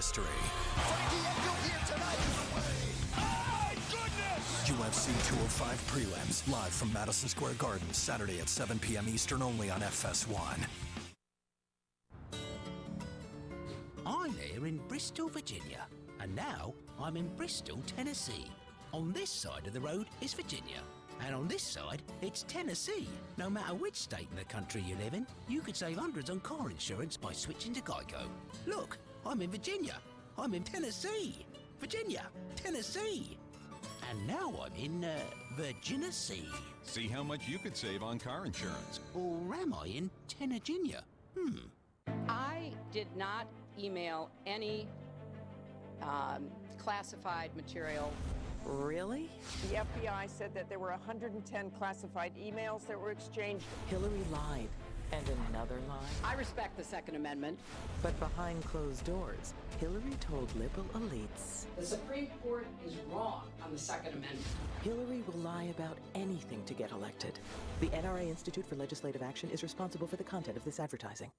history. Here tonight. Oh my goodness! UFC 205 prelims live from Madison Square Garden Saturday at 7 p.m. Eastern only on FS1. I'm here in Bristol, Virginia, and now I'm in Bristol, Tennessee. On this side of the road is Virginia, and on this side it's Tennessee. No matter which state in the country you live in, you could save hundreds on car insurance by switching to Geico. Look, I'm in Virginia. I'm in Tennessee. Virginia, Tennessee. And now I'm in Virginia Sea. See how much you could save on car insurance. Or am I in Virginia? I did not email any classified material. Really? The FBI said that there were 110 classified emails that were exchanged. Hillary lied. And another lie? I respect the Second Amendment. But behind closed doors, Hillary told liberal elites. The Supreme Court is wrong on the Second Amendment. Hillary will lie about anything to get elected. The NRA Institute for Legislative Action is responsible for the content of this advertising.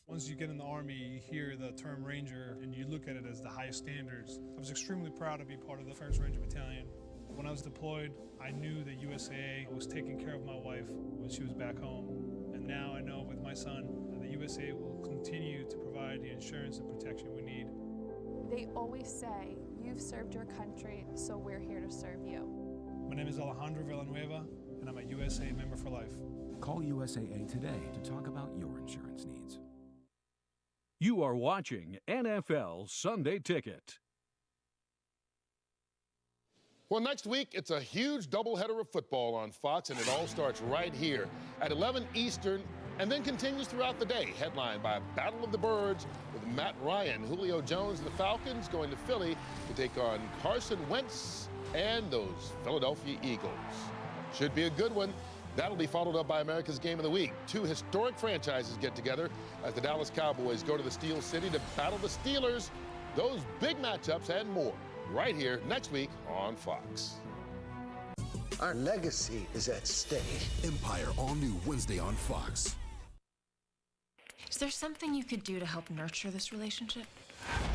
Once you get in the Army, you hear the term Ranger, and you look at it as the highest standards. I was extremely proud to be part of the 1st Ranger Battalion. When I was deployed, I knew that USAA was taking care of my wife when she was back home. And now I know with my son that the USAA will continue to provide the insurance and protection we need. They always say, you've served your country, so we're here to serve you. My name is Alejandro Villanueva, and I'm a USAA member for life. Call USAA today to talk about your insurance needs. You are watching NFL Sunday Ticket. Well, next week, it's a huge doubleheader of football on Fox, and it all starts right here at 11 Eastern and then continues throughout the day, headlined by a Battle of the Birds with Matt Ryan, Julio Jones, and the Falcons going to Philly to take on Carson Wentz and those Philadelphia Eagles. Should be a good one. That'll be followed up by America's Game of the Week. 2 historic franchises get together as the Dallas Cowboys go to the Steel City to battle the Steelers. Those big matchups and more right here next week on Fox. Our legacy is at stake. Empire, all new Wednesday on Fox. Is there something you could do to help nurture this relationship?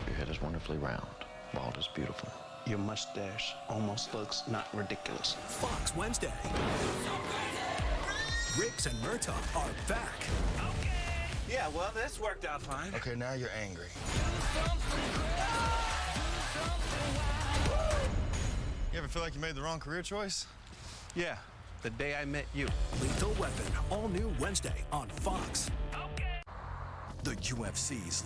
Your head is wonderfully round. Bald is beautiful. Your mustache almost looks not ridiculous. Fox Wednesday. Riggs and Murtaugh are back. Okay. Yeah, well, this worked out fine. Okay, now you're angry. You ever feel like you made the wrong career choice? Yeah, the day I met you. Lethal Weapon, all new Wednesday on Fox. The UFC's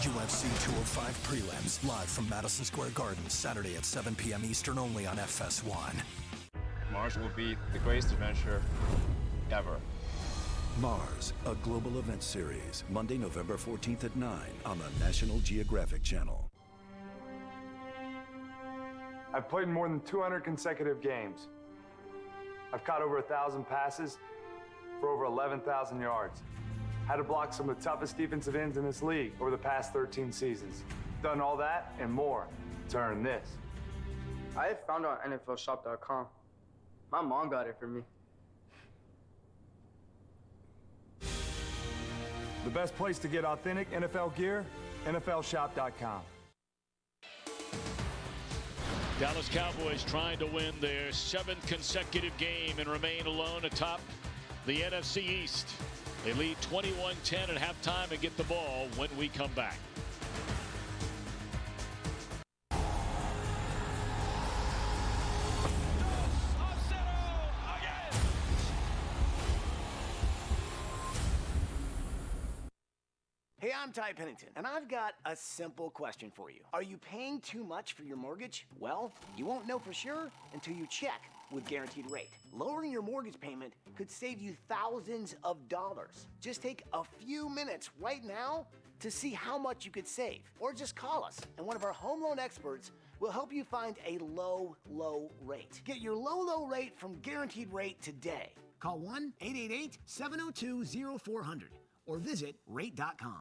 UFC 205 prelims live from Madison Square Garden Saturday at 7 p.m. Eastern only on FS1. Mars will be the greatest adventure ever. Mars, a global event series, Monday, November 14th at 9 on the National Geographic Channel. I've played more than 200 consecutive games. I've caught over 1,000 passes for over 11,000 yards. Had to block some of the toughest defensive ends in this league over the past 13 seasons. Done all that and more to earn this. I found it on NFLshop.com. My mom got it for me. The best place to get authentic NFL gear, NFLshop.com. Dallas Cowboys trying to win their 7th consecutive game and remain alone atop the NFC East. They lead 21-10 at halftime and get the ball when we come back. Hey, I'm Ty Pennington, and I've got a simple question for you. Are you paying too much for your mortgage? Well, you won't know for sure until you check with Guaranteed Rate. Lowering your mortgage payment could save you thousands of dollars. Just take a few minutes right now to see how much you could save. Or just call us, and one of our home loan experts will help you find a low, low rate. Get your low, low rate from Guaranteed Rate today. Call 1-888-702-0400 or visit rate.com.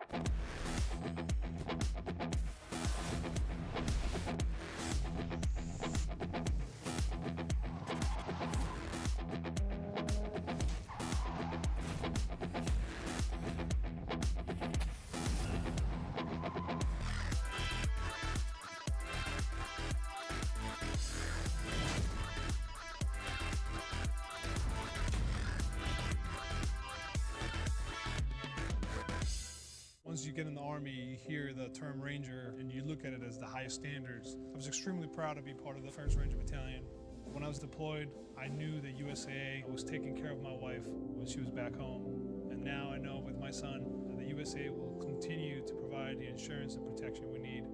Once you get in the Army, you hear the term Ranger, and you look at it as the highest standards. I was extremely proud to be part of the 1st Ranger Battalion. When I was deployed, I knew that USAA was taking care of my wife when she was back home. And now I know with my son that the USAA will continue to provide the insurance and protection we need.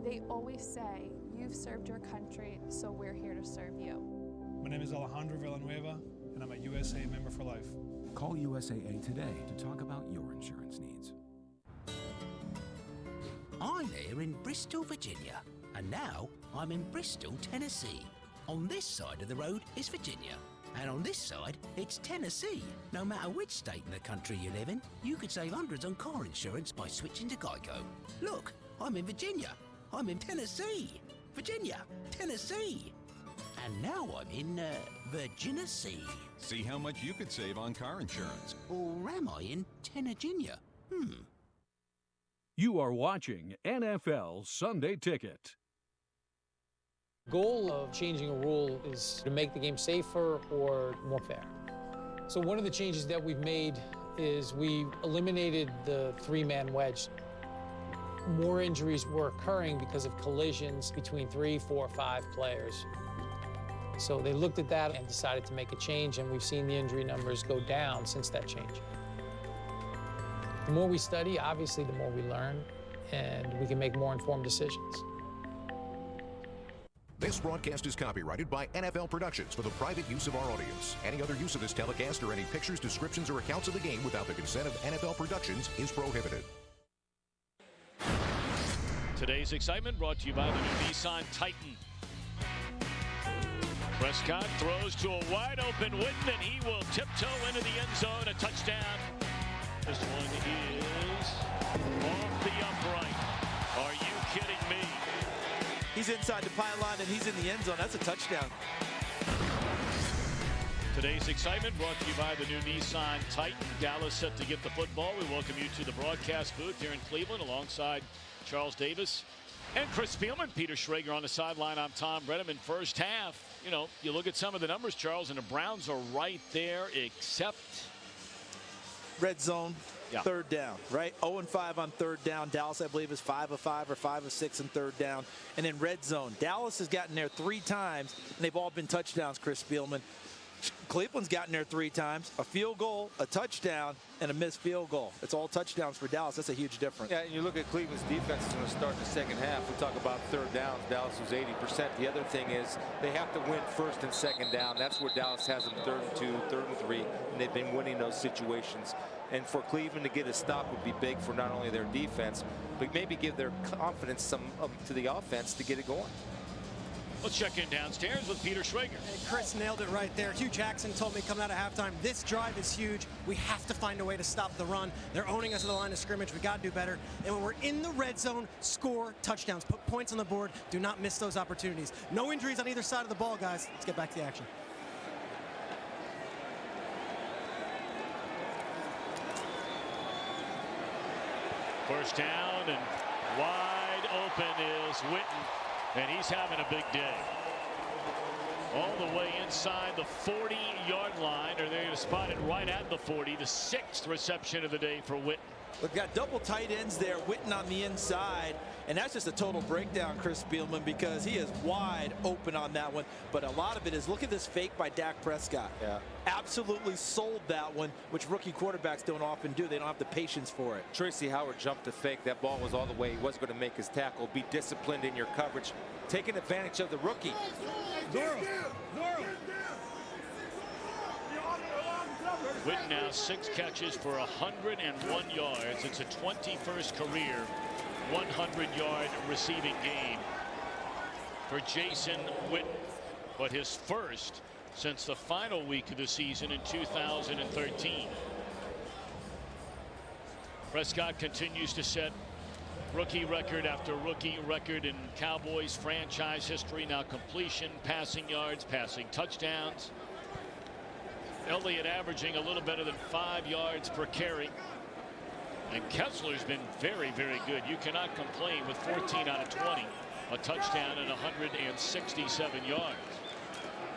They always say, you've served your country, so we're here to serve you. My name is Alejandro Villanueva, and I'm a USAA member for life. Call USAA today to talk about your insurance needs. I'm here in Bristol, Virginia, and now I'm in Bristol, Tennessee. On this side of the road is Virginia, and on this side it's Tennessee. No matter which state in the country you live in, you could save hundreds on car insurance by switching to Geico. Look, I'm in Virginia. I'm in Tennessee. Virginia, Tennessee. And now I'm in Virginia Sea. See how much you could save on car insurance. Or am I in Tennessee? You are watching NFL Sunday Ticket. The goal of changing a rule is to make the game safer or more fair. So one of the changes that we've made is we eliminated the 3-man wedge. More injuries were occurring because of collisions between 3, 4, 5 players. So they looked at that and decided to make a change, and we've seen the injury numbers go down since that change. The more we study, obviously, the more we learn, and we can make more informed decisions. This broadcast is copyrighted by NFL Productions for the private use of our audience. Any other use of this telecast or any pictures, descriptions, or accounts of the game without the consent of NFL Productions is prohibited. Today's excitement brought to you by the new Nissan Titan. Prescott throws to a wide-open Witten, and he will tiptoe into the end zone, a touchdown. This one is off the upright. Are you kidding me? He's inside the pylon, and he's in the end zone. That's a touchdown. Today's excitement brought to you by the new Nissan Titan. Dallas set to get the football. We welcome you to the broadcast booth here in Cleveland alongside Charles Davis and Chris Spielman. Peter Schrager on the sideline. I'm Tom Brenneman. First half, you know, you look at some of the numbers, Charles, and the Browns are right there except red zone, third down, right? 0-5 on third down. Dallas, I believe, is 5 of 5 or 5 of 6 on third down. And then red zone. Dallas has gotten there 3 times, and they've all been touchdowns, Chris Spielman. Cleveland's gotten there 3 times, a field goal, a touchdown, and a missed field goal. It's all touchdowns for Dallas. That's a huge difference. Yeah, and you look at Cleveland's defense is going to start in the second half. We talk about third downs. Dallas was 80%. The other thing is they have to win first and second down. That's where Dallas has them 3rd and 2, 3rd and 3, and they've been winning those situations. And for Cleveland to get a stop would be big for not only their defense, but maybe give their confidence some to the offense to get it going. Let's check in downstairs with Peter Schrager. Hey, Chris nailed it right there. Hugh Jackson told me coming out of halftime, this drive is huge. We have to find a way to stop the run. They're owning us at the line of scrimmage. We got to do better. And when we're in the red zone, score touchdowns. Put points on the board. Do not miss those opportunities. No injuries on either side of the ball, guys. Let's get back to the action. First down, and wide open is Witten. And he's having a big day. All the way inside the 40-yard line, or they're going to spot it right at the 40, the 6th reception of the day for Witten. We've got double tight ends there, Witten on the inside, and that's just a total breakdown, Chris Spielman, because he is wide open on that one. But a lot of it is, look at this fake by Dak Prescott. Yeah. Absolutely sold that one, which rookie quarterbacks don't often do. They don't have the patience for it. Tracy Howard jumped to fake. That ball was all the way. He was going to make his tackle. Be disciplined in your coverage. Taking advantage of the rookie. Witten now 6 catches for 101 yards. It's a 21st career 100-yard receiving game for Jason Witten, but his first since the final week of the season in 2013. Prescott continues to set rookie record after rookie record in Cowboys franchise history. Now completion, passing yards, passing touchdowns. Elliott averaging a little better than 5 yards per carry. And Kessler's been very, very good. You cannot complain with 14 out of 20. A touchdown and 167 yards.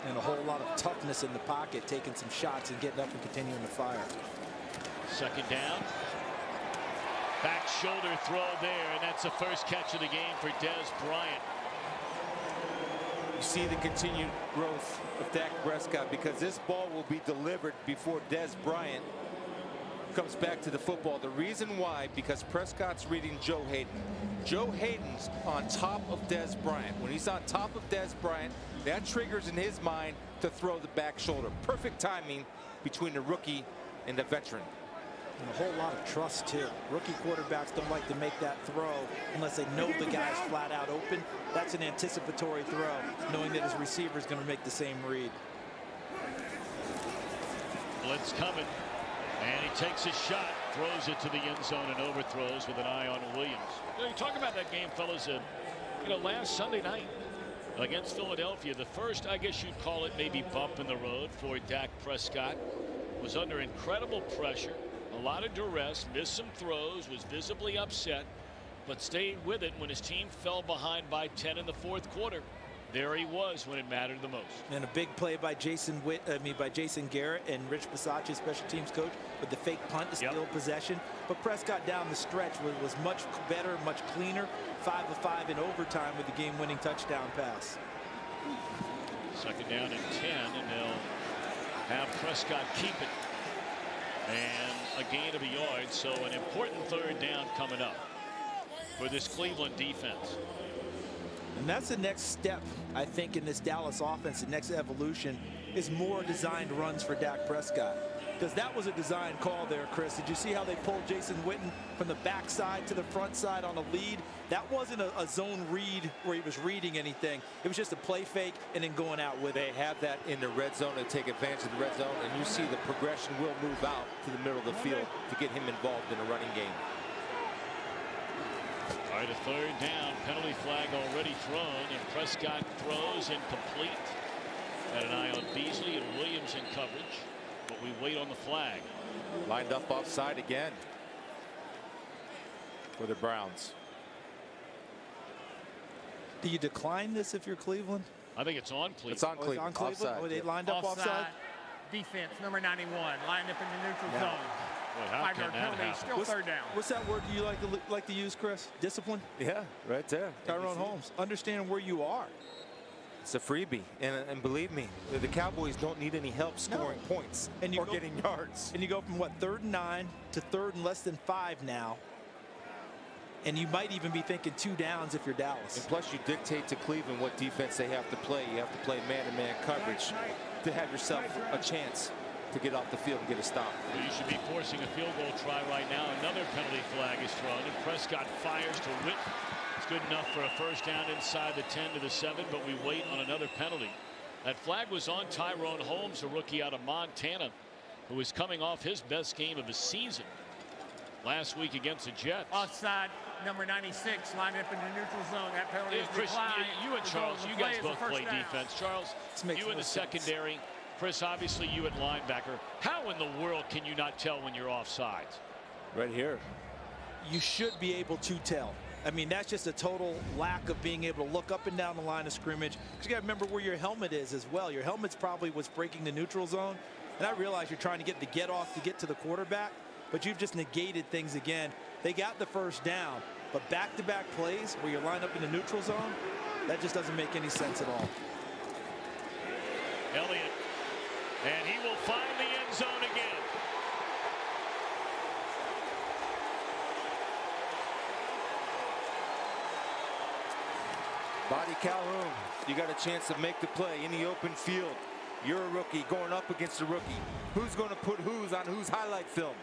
And a whole lot of toughness in the pocket, taking some shots and getting up and continuing to fire. Second down. Back shoulder throw there, and that's the first catch of the game for Dez Bryant. You see the continued growth of Dak Prescott, because this ball will be delivered before Dez Bryant comes back to the football. The reason why, because Prescott's reading Joe Hayden. Joe Hayden's on top of Dez Bryant. When he's on top of Dez Bryant, that triggers in his mind to throw the back shoulder. Perfect timing between the rookie and the veteran. And a whole lot of trust, too. Rookie quarterbacks don't like to make that throw unless they know the guy's flat out open. That's an anticipatory throw, knowing that his receiver is going to make the same read. Blitz coming, and he takes his shot, throws it to the end zone and overthrows with an eye on Williams. You talk about that game, fellas. Last Sunday night against Philadelphia, the first, I guess you'd call it maybe bump in the road for Dak Prescott. Was under incredible pressure. A lot of duress, missed some throws, was visibly upset, but stayed with it when his team fell behind by 10 in the fourth quarter. There he was when it mattered the most. And a big play by Jason Garrett and Rich Bisaccia, special teams coach, with the fake punt to steal possession. But Prescott down the stretch was much better, much cleaner. 5 of 5 in overtime with the game-winning touchdown pass. Second down and 10, and they'll have Prescott keep it. And a gain of a yard, so an important third down coming up for this Cleveland defense. And that's the next step, I think, in this Dallas offense. The next evolution is more designed runs for Dak Prescott. Because that was a design call there, Chris. Did you see how they pulled Jason Witten from the backside to the front side on a lead? That wasn't a zone read where he was reading anything. It was just a play fake and then going out with it. They have that in the red zone to take advantage of the red zone, and you see the progression will move out to the middle of the field to get him involved in a running game. All right, a third down, penalty flag already thrown, and Prescott throws incomplete. Got an eye on Beasley and Williams in coverage, but we wait on the flag. Lined up offside again for the Browns. Do you decline this if you're Cleveland? I think it's on Cleveland. It's on Cleveland. It's on Cleveland? Offside. Oh, they lined up offside? Defense, number 91, lined up in the neutral zone. Boy, how can that happen? Still third down. What's that word you like to use, Chris? Discipline? Yeah, right there. Tyrone Holmes. Understand where you are. It's a freebie, and believe me, the Cowboys don't need any help scoring points or getting yards. And you go from what, 3rd and 9 to 3rd and less than 5 now. And you might even be thinking 2 downs if you're Dallas. And plus, you dictate to Cleveland what defense they have to play. You have to play man-to-man coverage to have yourself a chance to get off the field and get a stop. Well, you should be forcing a field goal try right now. Another penalty flag is thrown, and Prescott fires to Witten. It's good enough for a first down inside the 10 to the 7, but we wait on another penalty. That flag was on Tyrone Holmes, a rookie out of Montana, who is coming off his best game of the season last week against the Jets. Offside, number 96, lined up in the neutral zone. That penalty is Chris, declined. you and Charles, you guys both play defense. Charles, you in the secondary. Chris, obviously you at linebacker. How in the world can you not tell when you're offsides? Right here. You should be able to tell. I mean, that's just a total lack of being able to look up and down the line of scrimmage. Because you got to remember where your helmet is as well. Your helmet's probably what's breaking the neutral zone. And I realize you're trying to get the get off to get to the quarterback, but you've just negated things again. They got the first down, but back-to-back plays where you're lined up in the neutral zone, that just doesn't make any sense at all. Elliott, and he will find the end zone again. Body Calhoun, you got a chance to make the play in the open field. You're a rookie going up against a rookie. Who's going to put who's on whose highlight film?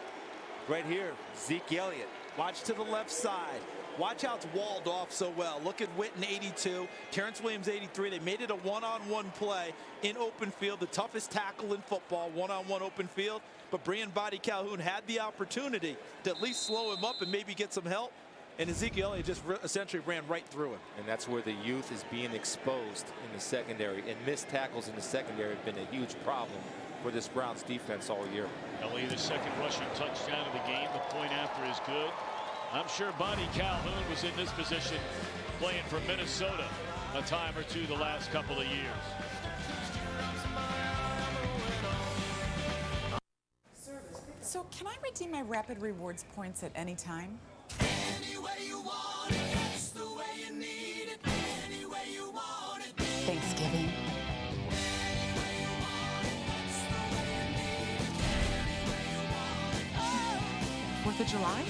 Right here, Ezekiel Elliott. Watch to the left side. Watch how it's walled off so well. Look at Witten, 82. Terrence Williams, 83. They made it a one-on-one play in open field, the toughest tackle in football, one-on-one open field. But Brian Body Calhoun had the opportunity to at least slow him up and maybe get some help. And Ezekiel Elliott just essentially ran right through him. And that's where the youth is being exposed in the secondary. And missed tackles in the secondary have been a huge problem for this Browns defense all year. Elliott, the second rushing touchdown of the game. The point after is good. I'm sure Body Calhoun was in this position playing for Minnesota a time or two the last couple of years. So can I redeem my Rapid Rewards points at any time? Any way you want it, that's the way you need it. Any way you want it. Thanksgiving. 4th of July?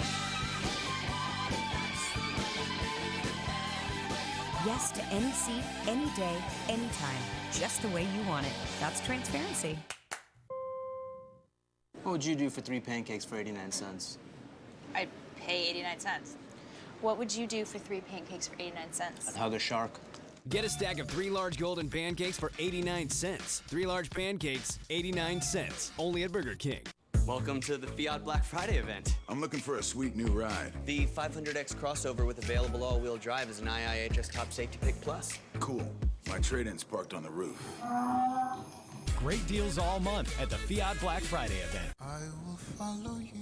Yes to any seat, any day, anytime. Just the way you want it. That's transparency. What would you do for 3 pancakes for 89 cents? I'd pay 89 cents. What would you do for 3 pancakes for 89 cents? I'd hug a shark. Get a stack of 3 large golden pancakes for 89 cents. 3 large pancakes, 89 cents. Only at Burger King. Welcome to the Fiat Black Friday event. I'm looking for a sweet new ride. The 500X crossover with available all-wheel drive is an IIHS Top Safety Pick Plus. Cool. My trade-in's parked on the roof. Great deals all month at the Fiat Black Friday event. I will follow you.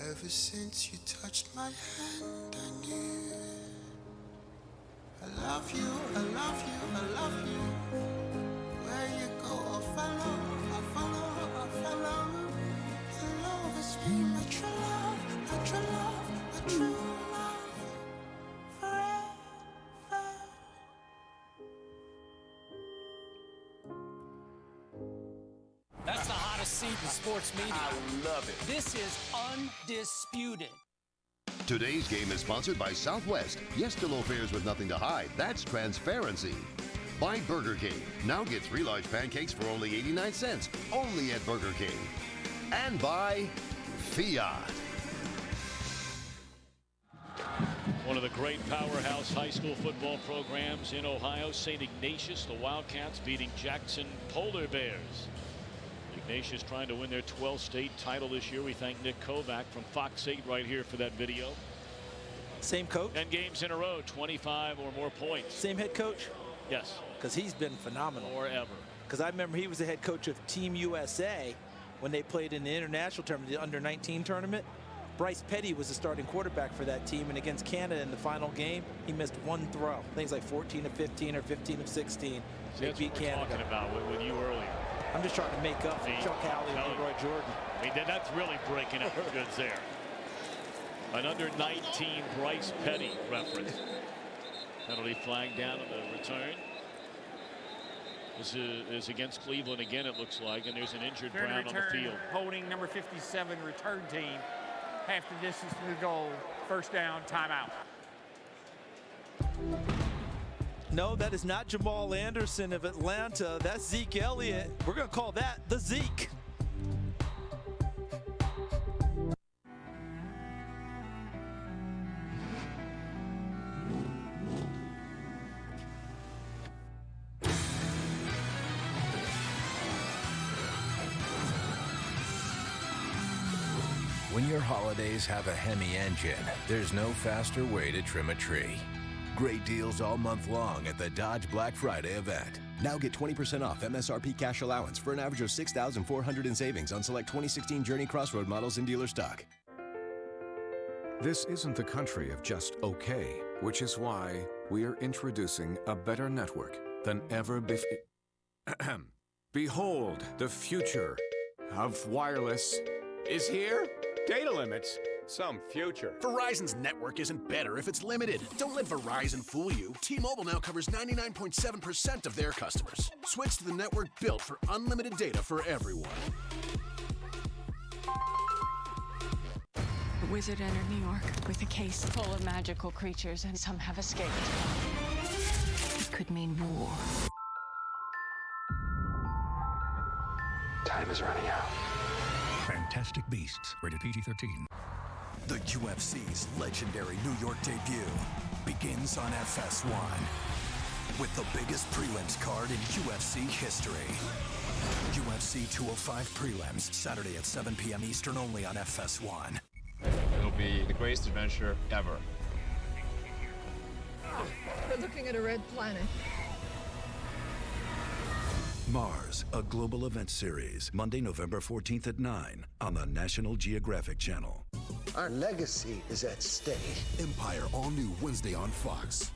Ever since you touched my hand, I knew. I love you, I love you, I love you. Where you go, I'll follow, I'll follow, I'll follow. You'll always be my true love, my true love, my true love. Forever. That's the hottest seat in sports media. I love it. This is undisputed. Today's game is sponsored by Southwest. Yes to low fares with nothing to hide. That's transparency. By Burger King. Now get 3 large pancakes for only 89 cents. Only at Burger King. And by Fiat. One of the great powerhouse high school football programs in Ohio, St. Ignatius, the Wildcats beating Jackson Polar Bears. Ignatius trying to win their 12th state title this year. We thank Nick Kovac from Fox 8 right here for that video. Same coach? 10 games in a row, 25 or more points. Same head coach? Yes. Because he's been phenomenal. Forever. Because I remember he was the head coach of Team USA when they played in the international tournament, the under-19 tournament. Bryce Petty was the starting quarterback for that team, and against Canada in the final game, he missed 1 throw. Things like 14 of 15 or 15 of 16. See, that's what we're talking about with you earlier. I'm just trying to make up for Chuck Howley and Leroy Jordan. I mean, that's really breaking up the goods there. An under-19 Bryce Petty reference. Penalty flag down on the return. This is against Cleveland again, it looks like, and there's an injured Brown on the field. Holding number 57 return team. Half the distance to the goal. First down, timeout. No, that is not Jamal Anderson of Atlanta. That's Zeke Elliott. We're going to call that the Zeke. When your holidays have a Hemi engine, there's no faster way to trim a tree. Great deals all month long at the Dodge Black Friday event. Now get 20% off MSRP cash allowance for an average of $6,400 in savings on select 2016 Journey Crossroad models in dealer stock. This isn't the country of just okay, which is why we are introducing a better network than ever before. Behold, the future of wireless is here. Data limits? Some future. Verizon's network isn't better if it's limited. Don't let Verizon fool you. T-Mobile now covers 99.7% of their customers. Switch to the network built for unlimited data for everyone. A wizard entered New York with a case full of magical creatures, and some have escaped. It could mean war time is running out. Fantastic Beasts, rated PG-13. The UFC's legendary New York debut begins on FS1 with the biggest prelims card in UFC history. UFC 205 prelims, Saturday at 7 p.m. Eastern, only on FS1. It'll be the greatest adventure ever. We're looking at a red planet. Mars, a global event series, Monday, November 14th at 9 on the National Geographic Channel. Our legacy is at stake. Empire, all new Wednesday on Fox.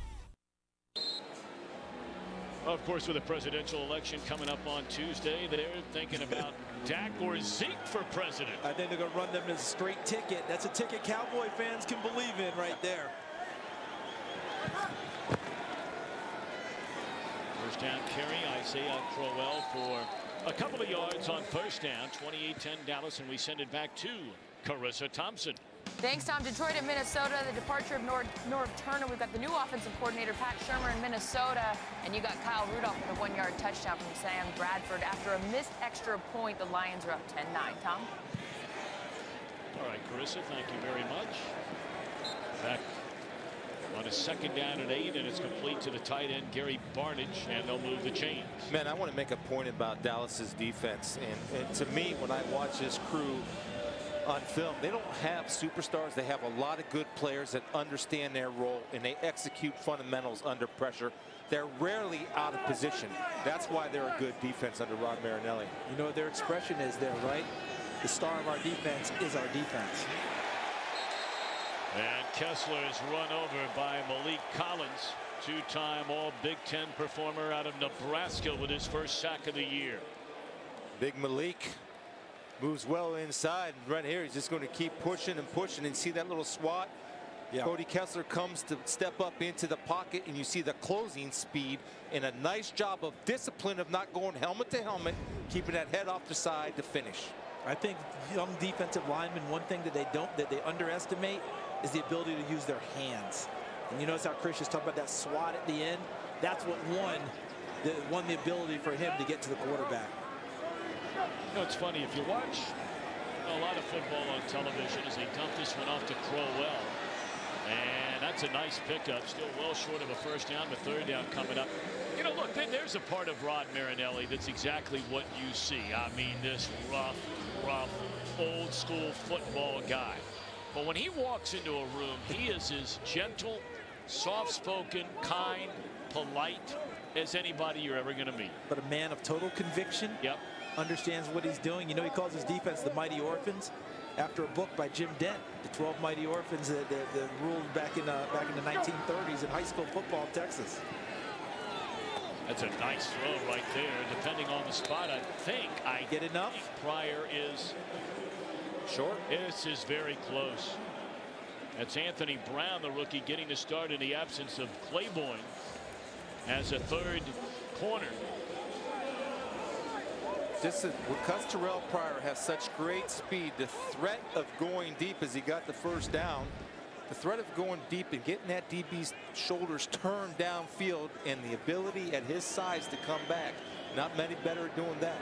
Of course, with the presidential election coming up on Tuesday, they're thinking about Dak or Zeke for president. I think they're going to run them as a straight ticket. That's a ticket Cowboy fans can believe in right there. First down carry, Isaiah Crowell for a couple of yards on first down. 28-10 Dallas, and we send it back to Carissa Thompson. Thanks, Tom. Detroit and Minnesota, the departure of Norv Turner. We've got the new offensive coordinator, Pat Shermer, in Minnesota. And you got Kyle Rudolph with a 1-yard touchdown from Sam Bradford. After a missed extra point, the Lions are up 10-9. Tom? All right, Carissa, thank you very much. Back on a second down and 8, and it's complete to the tight end, Gary Barnidge, and they'll move the chains. Man, I want to make a point about Dallas's defense. And to me, when I watch this crew on film, they don't have superstars. They have a lot of good players that understand their role, and they execute fundamentals under pressure. They're rarely out of position. That's why they're a good defense under Rod Marinelli. You know what their expression is there, right? The star of our defense is our defense. And Kessler is run over by Malik Collins, two-time All-Big Ten performer out of Nebraska with his first sack of the year. Big Malik moves well inside. Right here, he's just going to keep pushing and pushing, and see that little swat. Yeah. Cody Kessler comes to step up into the pocket, and you see the closing speed and a nice job of discipline of not going helmet to helmet, keeping that head off the side to finish. I think young defensive linemen, one thing that they underestimate is the ability to use their hands. And you notice how Chris is talking about that swat at the end. That's what won the ability for him to get to the quarterback. You know, it's funny, if you watch a lot of football on television, as they dump this one off to Crowell, and that's a nice pickup, still well short of a first down, but third down coming up. You know, look, there's a part of Rod Marinelli that's exactly what you see. I mean, this rough, old school football guy. But when he walks into a room, he is as gentle, soft-spoken, kind, polite as anybody you're ever going to meet. But a man of total conviction. Yep. Understands what he's doing. You know, he calls his defense the Mighty Orphans after a book by Jim Dent, the 12 Mighty Orphans that ruled back in the 1930s in high school football in Texas. That's a nice throw right there. Depending on the spot, I think Pryor is short. This is very close. That's Anthony Brown, the rookie, getting the start in the absence of Claiborne as a third corner. Because Terrelle Pryor has such great speed, the threat of going deep as he got the first down, the threat of going deep and getting that DB's shoulders turned downfield, and the ability at his size to come back, not many better at doing that.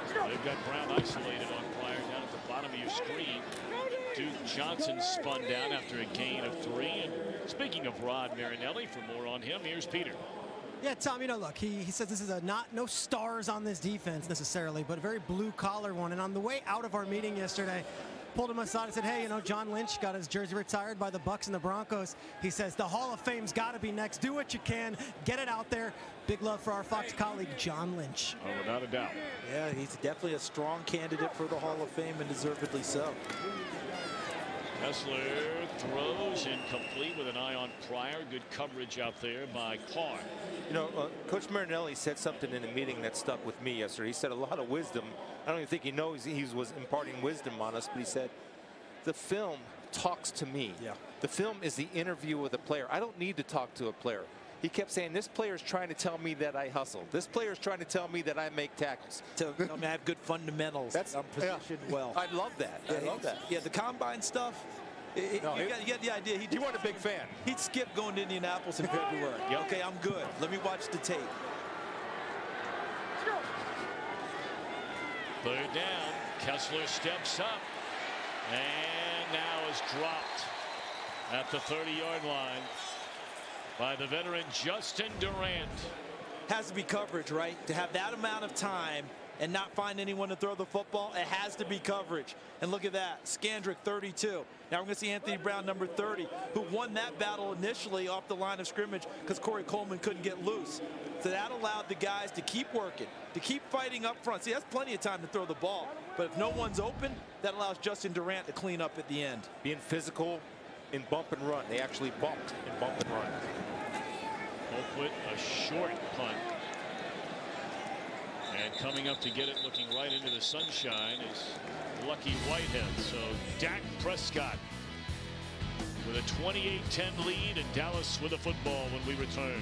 They've got Brown isolated on Pryor down at the bottom of your screen. Duke Johnson spun down after a gain of 3. And speaking of Rod Marinelli, for more on him, here's Peter. Yeah, Tom, you know, look, he says this is no stars on this defense necessarily, but a very blue-collar one. And on the way out of our meeting yesterday, pulled him aside and said, hey, you know, John Lynch got his jersey retired by the Bucs and the Broncos. He says the Hall of Fame's got to be next. Do what you can. Get it out there. Big love for our Fox colleague, John Lynch. Oh, without a doubt. Yeah, he's definitely a strong candidate for the Hall of Fame, and deservedly so. Kessler throws incomplete with an eye on Pryor. Good coverage out there by Carr. You know, Coach Marinelli said something in a meeting that stuck with me yesterday. He said a lot of wisdom. I don't even think he knows he was imparting wisdom on us, but he said, the film talks to me. Yeah. The film is the interview with a player. I don't need to talk to a player. He kept saying, this player is trying to tell me that I hustle. This player is trying to tell me that I make tackles. I have good fundamentals. I'm positioned well. I love that. Yeah, I love that. Yeah, the combine stuff. You get the idea. You weren't a big fan. He'd skip going to Indianapolis in February. Yep. Okay, I'm good. Let me watch the tape. Third down. Kessler steps up and now is dropped at the 30-yard line by the veteran Justin Durant. Has to be coverage, right? To have that amount of time and not find anyone to throw the football, it has to be coverage. And look at that, Scandrick 32. Now we're going to see Anthony Brown, number 30, who won that battle initially off the line of scrimmage because Corey Coleman couldn't get loose. So that allowed the guys to keep working, to keep fighting up front. See, that's plenty of time to throw the ball. But if no one's open, that allows Justin Durant to clean up at the end. Being physical in bump and run. They actually bumped in bump and run. Colquitt, a short punt. And coming up to get it, looking right into the sunshine, is Lucky Whitehead. So Dak Prescott with a 28-10 lead, and Dallas with the football when we return.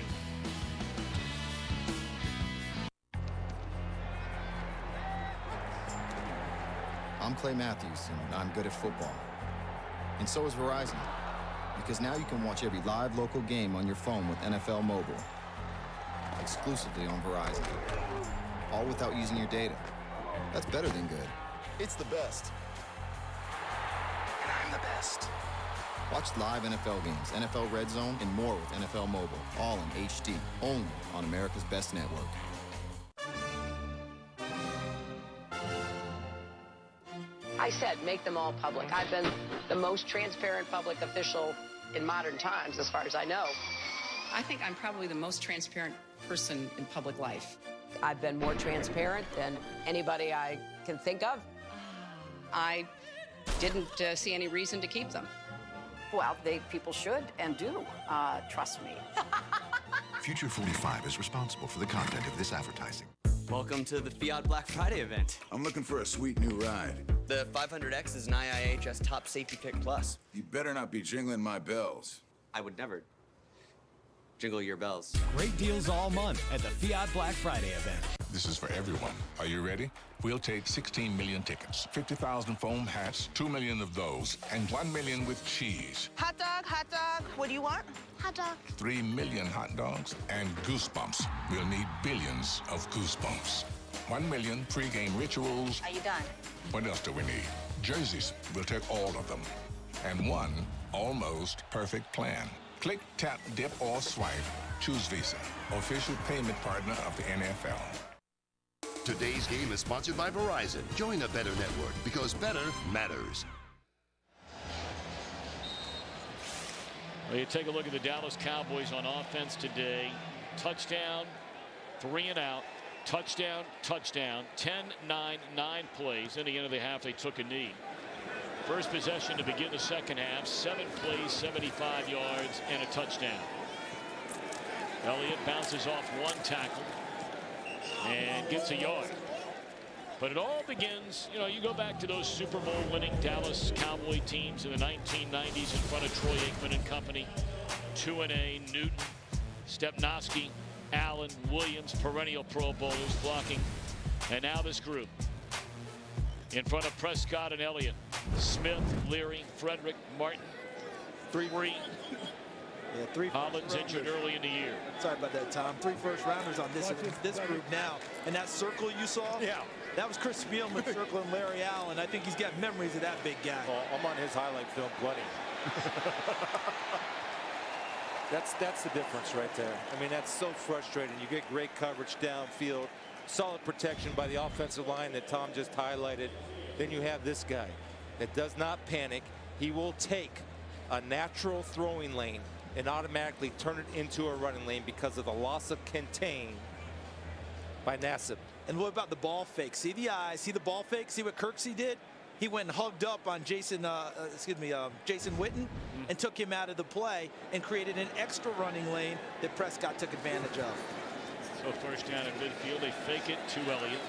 I'm Clay Matthews, and I'm good at football. And so is Verizon, because now you can watch every live local game on your phone with NFL Mobile, exclusively on Verizon, all without using your data. That's better than good. It's the best. And I'm the best. Watch live NFL games, NFL Red Zone, and more with NFL Mobile, all in HD, only on America's Best Network. I said, make them all public. I've been the most transparent public official in modern times, as far as I know. I think I'm probably the most transparent person in public life. I've been more transparent than anybody I can think of. I didn't see any reason to keep them. Well, people should and do, trust me. Future 45 is responsible for the content of this advertising. Welcome to the Fiat Black Friday event. I'm looking for a sweet new ride. The 500X is an IIHS Top Safety Pick Plus. You better not be jingling my bells. I would never jingle your bells. Great deals all month at the Fiat Black Friday event. This is for everyone. Are you ready? We'll take 16 million tickets, 50,000 foam hats, 2 million of those, and 1 million with cheese. Hot dog, hot dog. What do you want? Hot dog. 3 million hot dogs and goosebumps. We'll need billions of goosebumps. 1 million pre-game rituals. Are you done? What else do we need? Jerseys. We'll take all of them. And one almost perfect plan. Click, tap, dip, or swipe. Choose Visa, official payment partner of the NFL. Today's game is sponsored by Verizon. Join a better network because better matters. Well, you take a look at the Dallas Cowboys on offense today. Touchdown, 3 and out. Touchdown, touchdown, 10-9, 9 plays. In the end of the half, they took a knee. First possession to begin the second half, 7 plays, 75 yards, and a touchdown. Elliott bounces off 1 tackle and gets a yard. But it all begins, you go back to those Super Bowl winning Dallas Cowboy teams in the 1990s in front of Troy Aikman and company. 2-A, Newton, Stepnoski, Allen, Williams, perennial Pro Bowlers blocking. And now this group in front of Prescott and Elliott. Smith, Leary, Frederick, Martin. 3. Yeah, 3 Hollins injured early in the year. Sorry about that, Tom. 3 first-rounders on this group now. And that circle you saw? Yeah. That was Chris Spielman circling Larry Allen. I think he's got memories of that big guy. Oh, I'm on his highlight film plenty. That's the difference right there. I mean, that's so frustrating. You get great coverage downfield, solid protection by the offensive line that Tom just highlighted. Then you have this guy that does not panic. He will take a natural throwing lane and automatically turn it into a running lane because of the loss of contain by Nassib. And what about the ball fake? See the eyes, see the ball fake, see what Kirksey did? He went and hugged up on Jason Witten and took him out of the play and created an extra running lane that Prescott took advantage of. So first down in midfield, they fake it to Elliott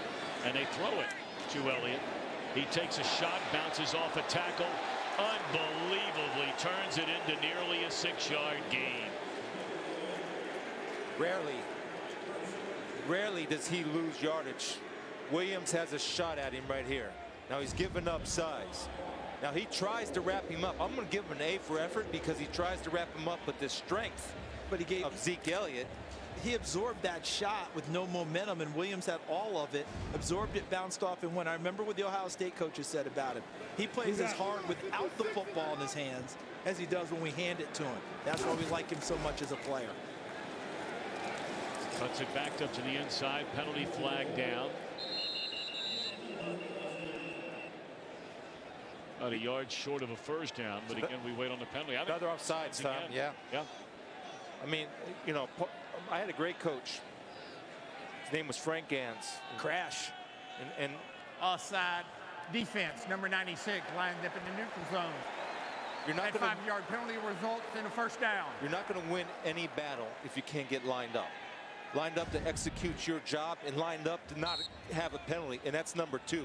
and they throw it to Elliott. He takes a shot, bounces off a tackle, unbelievably turns it into nearly a 6-yard gain. Rarely does he lose yardage. Williams has a shot at him right here. Now he's given up size. Now he tries to wrap him up. I'm going to give him an A for effort because he tries to wrap him up with the strength of Zeke Elliott. he absorbed that shot with no momentum, and Williams had all of it, absorbed it, bounced off, and went. I remember what the Ohio State coaches said about him. He plays as hard without the football in his hands as he does when we hand it to him. That's why we like him so much as a player. Cuts it back up to the inside. Penalty flag down. About a yard short of a first down, but again, we wait on the penalty. Another offsides time. Yeah. I mean, you know, I had a great coach. His name was Frank Gans. Crash. And offside defense, number 96, lined up in the neutral zone. You're not that 5-yard penalty results in a first down. You're not going to win any battle if you can't get lined up. Lined up to execute your job and lined up to not have a penalty, and that's number 2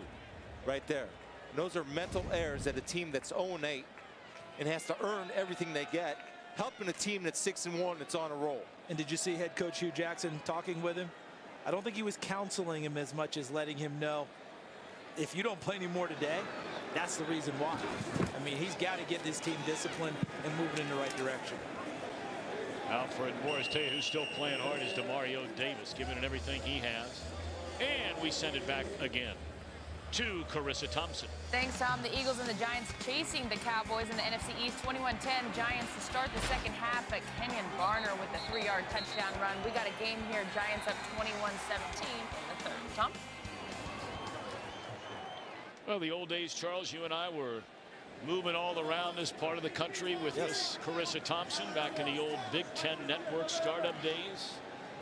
right there. And those are mental errors that a team that's 0-8 and has to earn everything they get, helping a team that's 6-1 that's on a roll. And did you see head coach Hugh Jackson talking with him? I don't think he was counseling him as much as letting him know, if you don't play anymore today, that's the reason why. I mean, he's got to get this team disciplined and moving in the right direction. Alfred Morris, tell you who's still playing hard is Demario Davis, giving it everything he has. And we send it back again to Carissa Thompson. Thanks, Tom. The Eagles and the Giants chasing the Cowboys in the NFC East. 21-10 Giants to start the second half, but Kenyon Garner with the 3-yard touchdown run. We got a game here. Giants up 21-17 in the third. Tom? Well, the old days, Charles, you and I were moving all around this part of the country with this Carissa Thompson back in the old Big Ten Network startup days.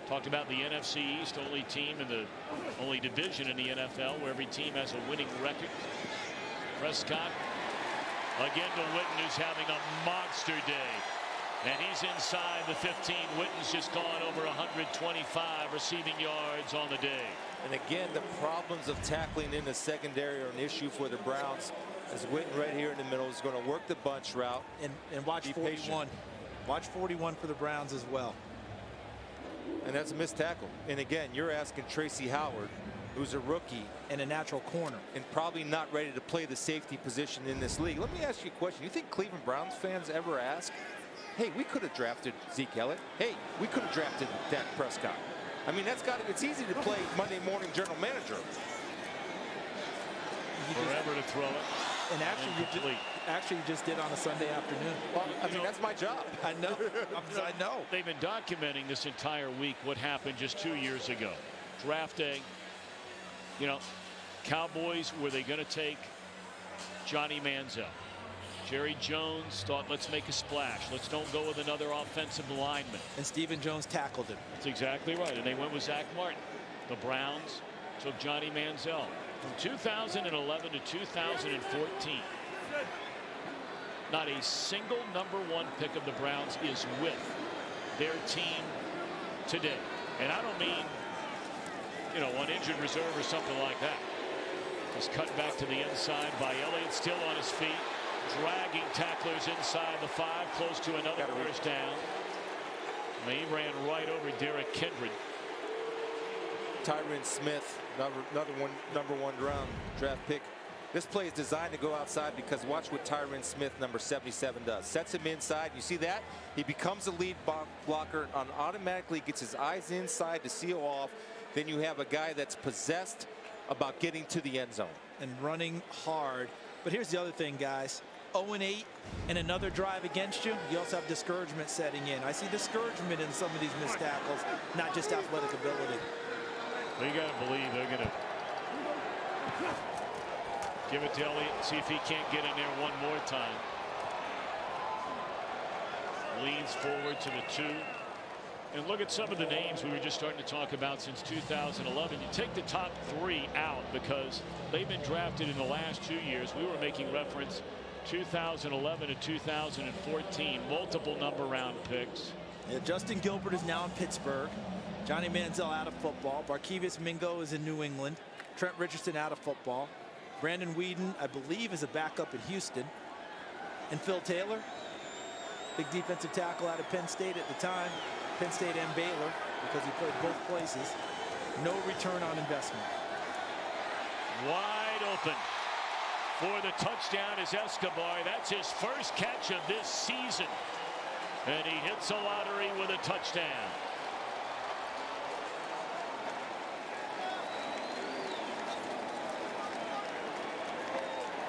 Talked about the NFC East, only division in the NFL where every team has a winning record. Prescott again to Witten, who's having a monster day. And he's inside the 15. Witten's just gone over 125 receiving yards on the day. And again, the problems of tackling in the secondary are an issue for the Browns, as Witten right here in the middle is going to work the bunch route. And watch 41. Patient. Watch 41 for the Browns as well. And that's a missed tackle. And again, you're asking Tracy Howard, who's a rookie and a natural corner, and probably not ready to play the safety position in this league. Let me ask you a question. You think Cleveland Browns fans ever ask, hey, we could have drafted Zeke Elliott. Hey, we could have drafted Dak Prescott. I mean, it's easy to play Monday morning general manager. Forever to throw it. And actually, you just did on a Sunday afternoon. Well, I mean, that's my job. I know. I know. They've been documenting this entire week what happened just 2 years ago. Draft day. You know, Cowboys, were they going to take Johnny Manziel? Jerry Jones thought, let's make a splash. Let's don't go with another offensive lineman. And Stephen Jones tackled him. That's exactly right. And they went with Zach Martin. The Browns took Johnny Manziel. From 2011 to 2014, not a single #1 pick of the Browns is with their team today. And I don't mean, you know, one injured reserve or something like that. Just cut back to the inside by Elliott, still on his feet, dragging tacklers inside the 5, close to another first down. And he ran right over Derek Kindred. Tyron Smith, another #1 draft pick. This play is designed to go outside because watch what Tyron Smith, number 77, does. Sets him inside. You see that? He becomes a lead blocker and automatically gets his eyes inside to seal off. Then you have a guy that's possessed about getting to the end zone. And running hard. But here's the other thing, guys. 0-8 and another drive against you. You also have discouragement setting in. I see discouragement in some of these missed tackles, not just athletic ability. Well, you got to believe they're going to give it to Elliott, see if he can't get in there one more time. Leans forward to the 2. And look at some of the names we were just starting to talk about since 2011. You take the top 3 out because they've been drafted in the last 2 years. We were making reference 2011 to 2014, multiple #1 picks. Yeah, Justin Gilbert is now in Pittsburgh. Johnny Manziel out of football. Barkevius Mingo is in New England. Trent Richardson out of football. Brandon Whedon, I believe, is a backup in Houston. And Phil Taylor, big defensive tackle out of Penn State at the time. Penn State and Baylor, because he played both places. No return on investment. Wide open for the touchdown is Escobar. That's his first catch of this season. And he hits a lottery with a touchdown.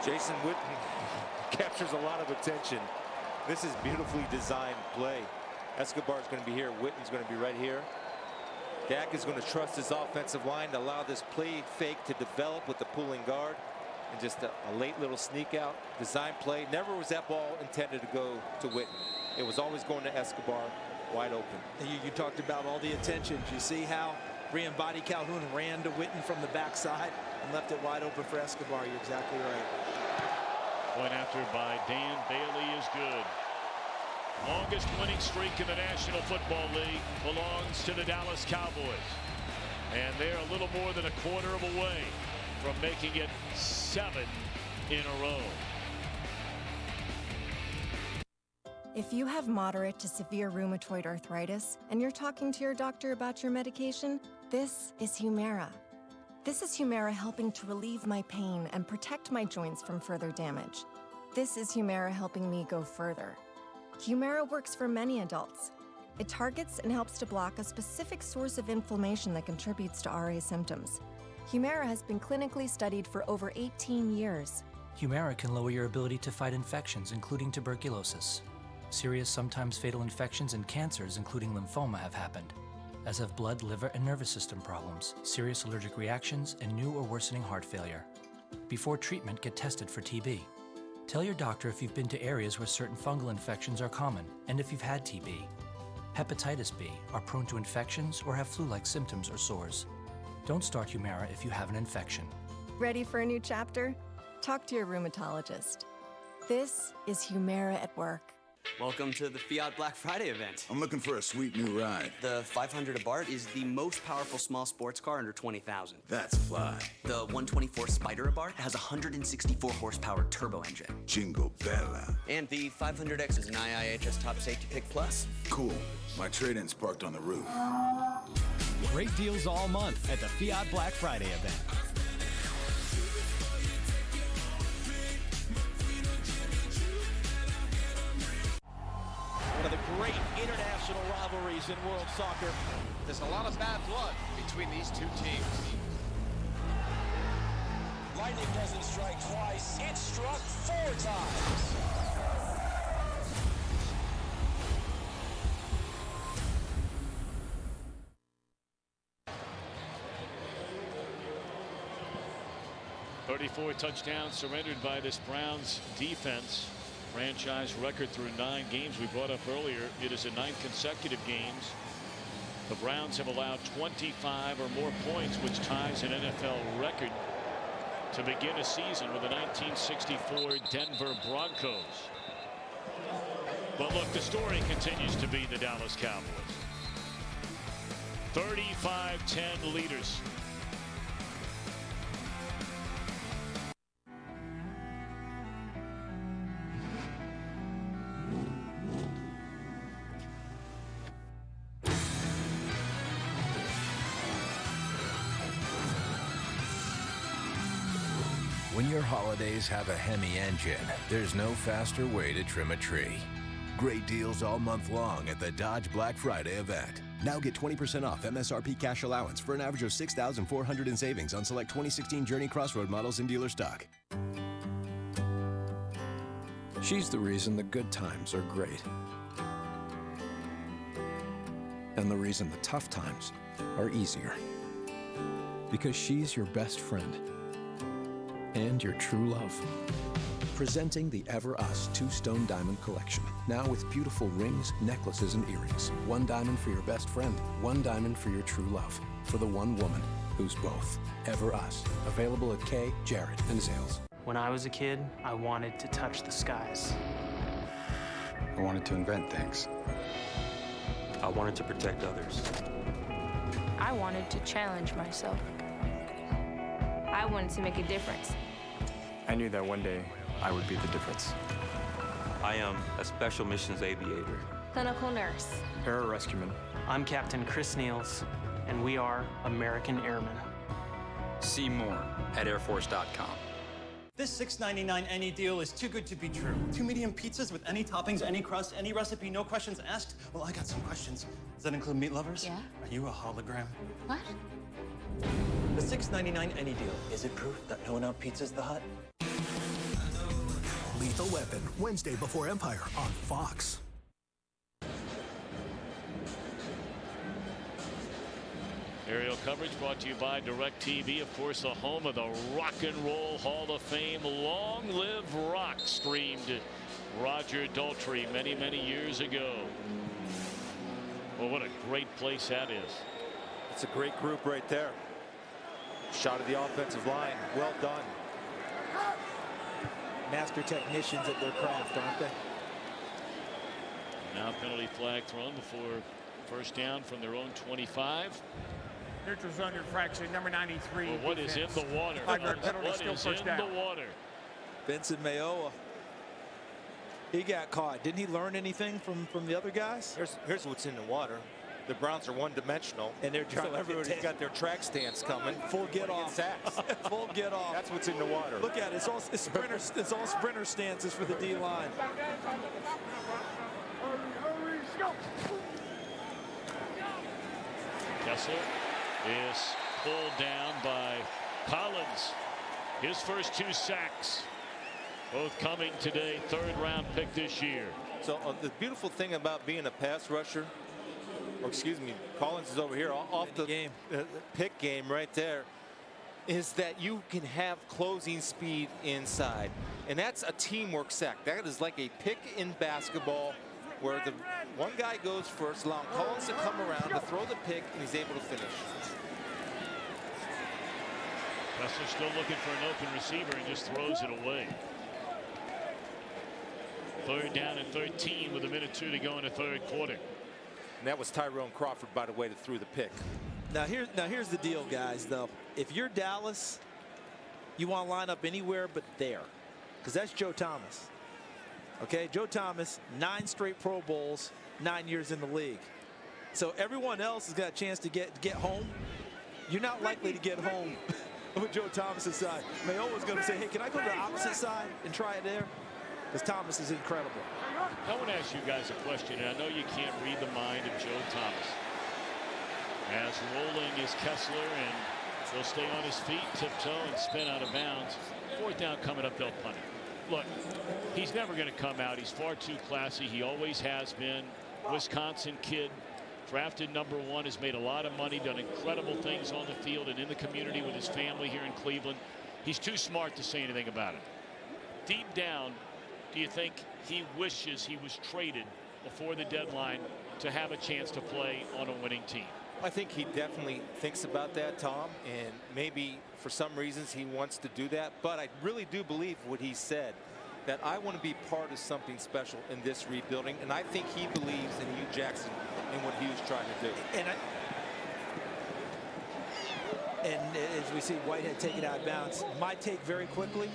Jason Witten captures a lot of attention. This is beautifully designed play. Escobar is going to be here. Witten's going to be right here. Dak is going to trust his offensive line to allow this play fake to develop with the pulling guard. And just a late little sneak out design play. Never was that ball intended to go to Witten. It was always going to Escobar wide open. You talked about all the attention. You see how Re-embodied Calhoun ran to Witten from the backside and left it wide open for Escobar. You're exactly right. Point after by Dan Bailey is good. Longest winning streak in the National Football League belongs to the Dallas Cowboys. And they're a little more than a quarter of a way from making it 7 in a row. If you have moderate to severe rheumatoid arthritis and you're talking to your doctor about your medication, this is Humira. This is Humira helping to relieve my pain and protect my joints from further damage. This is Humira helping me go further. Humira works for many adults. It targets and helps to block a specific source of inflammation that contributes to RA symptoms. Humira has been clinically studied for over 18 years. Humira can lower your ability to fight infections, including tuberculosis. Serious, sometimes fatal infections and cancers, including lymphoma, have happened, as have blood, liver, and nervous system problems, serious allergic reactions, and new or worsening heart failure. Before treatment, get tested for TB. Tell your doctor if you've been to areas where certain fungal infections are common, and if you've had TB. Hepatitis B, are prone to infections, or have flu-like symptoms or sores. Don't start Humira if you have an infection. Ready for a new chapter? Talk to your rheumatologist. This is Humira at work. Welcome to the Fiat Black Friday event. I'm looking for a sweet new ride. The 500 Abarth is the most powerful small sports car under $20,000. That's fly. The 124 Spider Abarth has a 164 horsepower turbo engine. Jingle Bella. And the 500X is an IIHS Top Safety Pick Plus. Cool. My trade-in's parked on the roof. Great deals all month at the Fiat Black Friday event. One of the great international rivalries in world soccer. There's a lot of bad blood between these two teams. Lightning doesn't strike twice, it struck 4 times. .34 touchdowns surrendered by this Browns defense. Franchise record through 9 games. We brought up earlier, it is in 9 consecutive games. The Browns have allowed 25 or more points, which ties an NFL record to begin a season with the 1964 Denver Broncos. But look, the story continues to be the Dallas Cowboys. 35-10 leaders. When your holidays have a Hemi engine, there's no faster way to trim a tree. Great deals all month long at the Dodge Black Friday event. Now get 20% off MSRP cash allowance for an average of $6,400 in savings on select 2016 Journey Crossroad models in dealer stock. She's the reason the good times are great. And the reason the tough times are easier. Because she's your best friend. And your true love. Presenting the Ever Us 2-Stone Diamond Collection. Now with beautiful rings, necklaces, and earrings. 1 diamond for your best friend. 1 diamond for your true love. For the one woman who's both. Ever Us. Available at Kay, Jared, and Zales. When I was a kid, I wanted to touch the skies. I wanted to invent things. I wanted to protect others. I wanted to challenge myself. I wanted to make a difference. I knew that one day I would be the difference. I am a special missions aviator. Clinical nurse. Pararescueman. I'm Captain Chris Niels, and we are American Airmen. See more at airforce.com. This $6.99 any deal is too good to be true. 2 medium pizzas with any toppings, any crust, any recipe, no questions asked? Well, I got some questions. Does that include meat lovers? Yeah. Are you a hologram? What? The $6.99 any deal, is it proof that No One Out Pizza's the hut? Lethal Weapon, Wednesday before Empire on Fox. Aerial coverage brought to you by DirecTV, of course, the home of the Rock and Roll Hall of Fame. Long Live Rock, screamed Roger Daltrey many, many years ago. Well, what a great place that is. It's a great group right there. Shot of the offensive line. Well done. Master technicians at their craft, aren't they? Now penalty flag thrown before first down from their own 25. Neutral zone infraction, number 93. Well, what is in the water? What is in the water? Vincent Mayowa. He got caught. Didn't he learn anything from the other guys? Here's what's in the water. The Browns are one-dimensional, and they're trying. So everybody's got their track stance coming. Full get off. Sacks. Full get off. That's what's in the water. Look at it. It's all sprinter stances for the D line. Kessler is pulled down by Collins. His first 2 sacks, both coming today. 3rd-round pick this year. So the beautiful thing about being a pass rusher, or excuse me, Collins is over here off the game, pick game right there, is that you can have closing speed inside. And that's a teamwork sack. That is like a pick in basketball where the one guy goes first, allowing Collins to come around to throw the pick, and he's able to finish. Kessler still looking for an open receiver and just throws it away. 3rd down and 13 with 1:02 to go in the 3rd quarter. And that was Tyrone Crawford, by the way, that threw the pick. Now here's the deal, guys, though. If you're Dallas, you want to line up anywhere but there, because that's Joe Thomas. Okay, Joe Thomas, 9 straight Pro Bowls, 9 years in the league. So everyone else has got a chance to get home. You're not likely to get home with Joe Thomas's side. Mayowa's going to say, hey, can I go to the opposite side and try it there? Because Thomas is incredible. I want to ask you guys a question, and I know you can't read the mind of Joe Thomas. As rolling is Kessler, and he'll stay on his feet, tiptoe, and spin out of bounds. 4th down coming up, they'll punt it. Look, he's never going to come out. He's far too classy. He always has been. Wisconsin kid, drafted #1, has made a lot of money, done incredible things on the field and in the community with his family here in Cleveland. He's too smart to say anything about it. Deep down, do you think he wishes he was traded before the deadline to have a chance to play on a winning team? I think he definitely thinks about that, Tom, and maybe for some reasons he wants to do that. But I really do believe what he said, that I want to be part of something special in this rebuilding. And I think he believes in Hugh Jackson and what he was trying to do. And as we see Whitehead take it out of bounds, my take very quickly,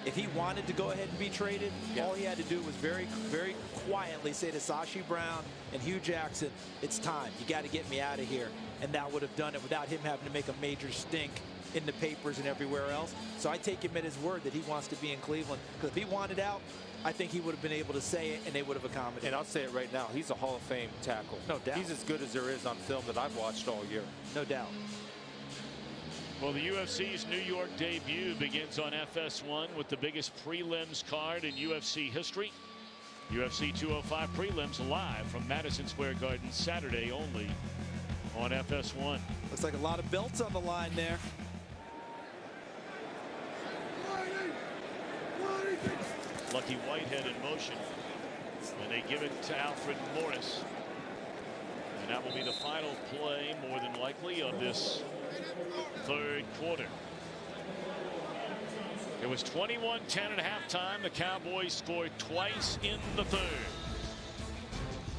if he wanted to go ahead and be traded, all he had to do was very, very quietly say to Sashi Brown and Hugh Jackson, it's time. You got to get me out of here. And that would have done it without him having to make a major stink in the papers and everywhere else. So I take him at his word that he wants to be in Cleveland. Because if he wanted out, I think he would have been able to say it, and they would have accommodated. And I'll say it right now, he's a Hall of Fame tackle. No doubt. He's as good as there is on film that I've watched all year. No doubt. Well, the UFC's New York debut begins on FS1 with the biggest prelims card in UFC history. UFC 205 prelims live from Madison Square Garden Saturday only on FS1. Looks like a lot of belts on the line there. Lucky Whitehead in motion, and they give it to Alfred Morris. And that will be the final play, more than likely, of this 3rd quarter. It was 21-10 at halftime. The Cowboys scored twice in the 3rd.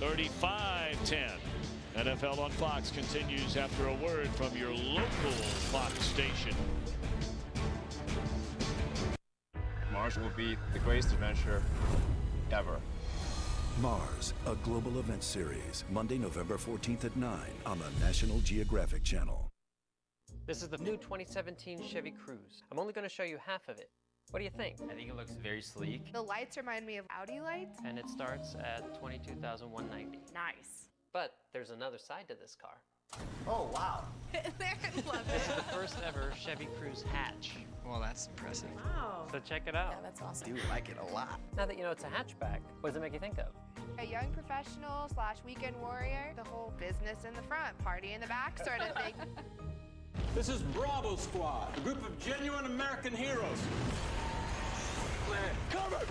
35-10. NFL on Fox continues after a word from your local Fox station. Mars will be the greatest adventure ever. Mars, a global event series, Monday, November 14th at 9 on the National Geographic Channel. This is the new 2017 Chevy Cruze. I'm only going to show you half of it. What do you think? I think it looks very sleek. The lights remind me of Audi lights. And it starts at $22,190. Nice. But there's another side to this car. Oh, wow. Love This is it. the first ever Chevy Cruze hatch. Well, that's impressive. Wow. So check it out. Yeah, that's awesome. I do like it a lot. Now that you know it's a hatchback, what does it make you think of? A young professional / weekend warrior. The whole business in the front, party in the back sort of thing. This is Bravo Squad, a group of genuine American heroes. Cover!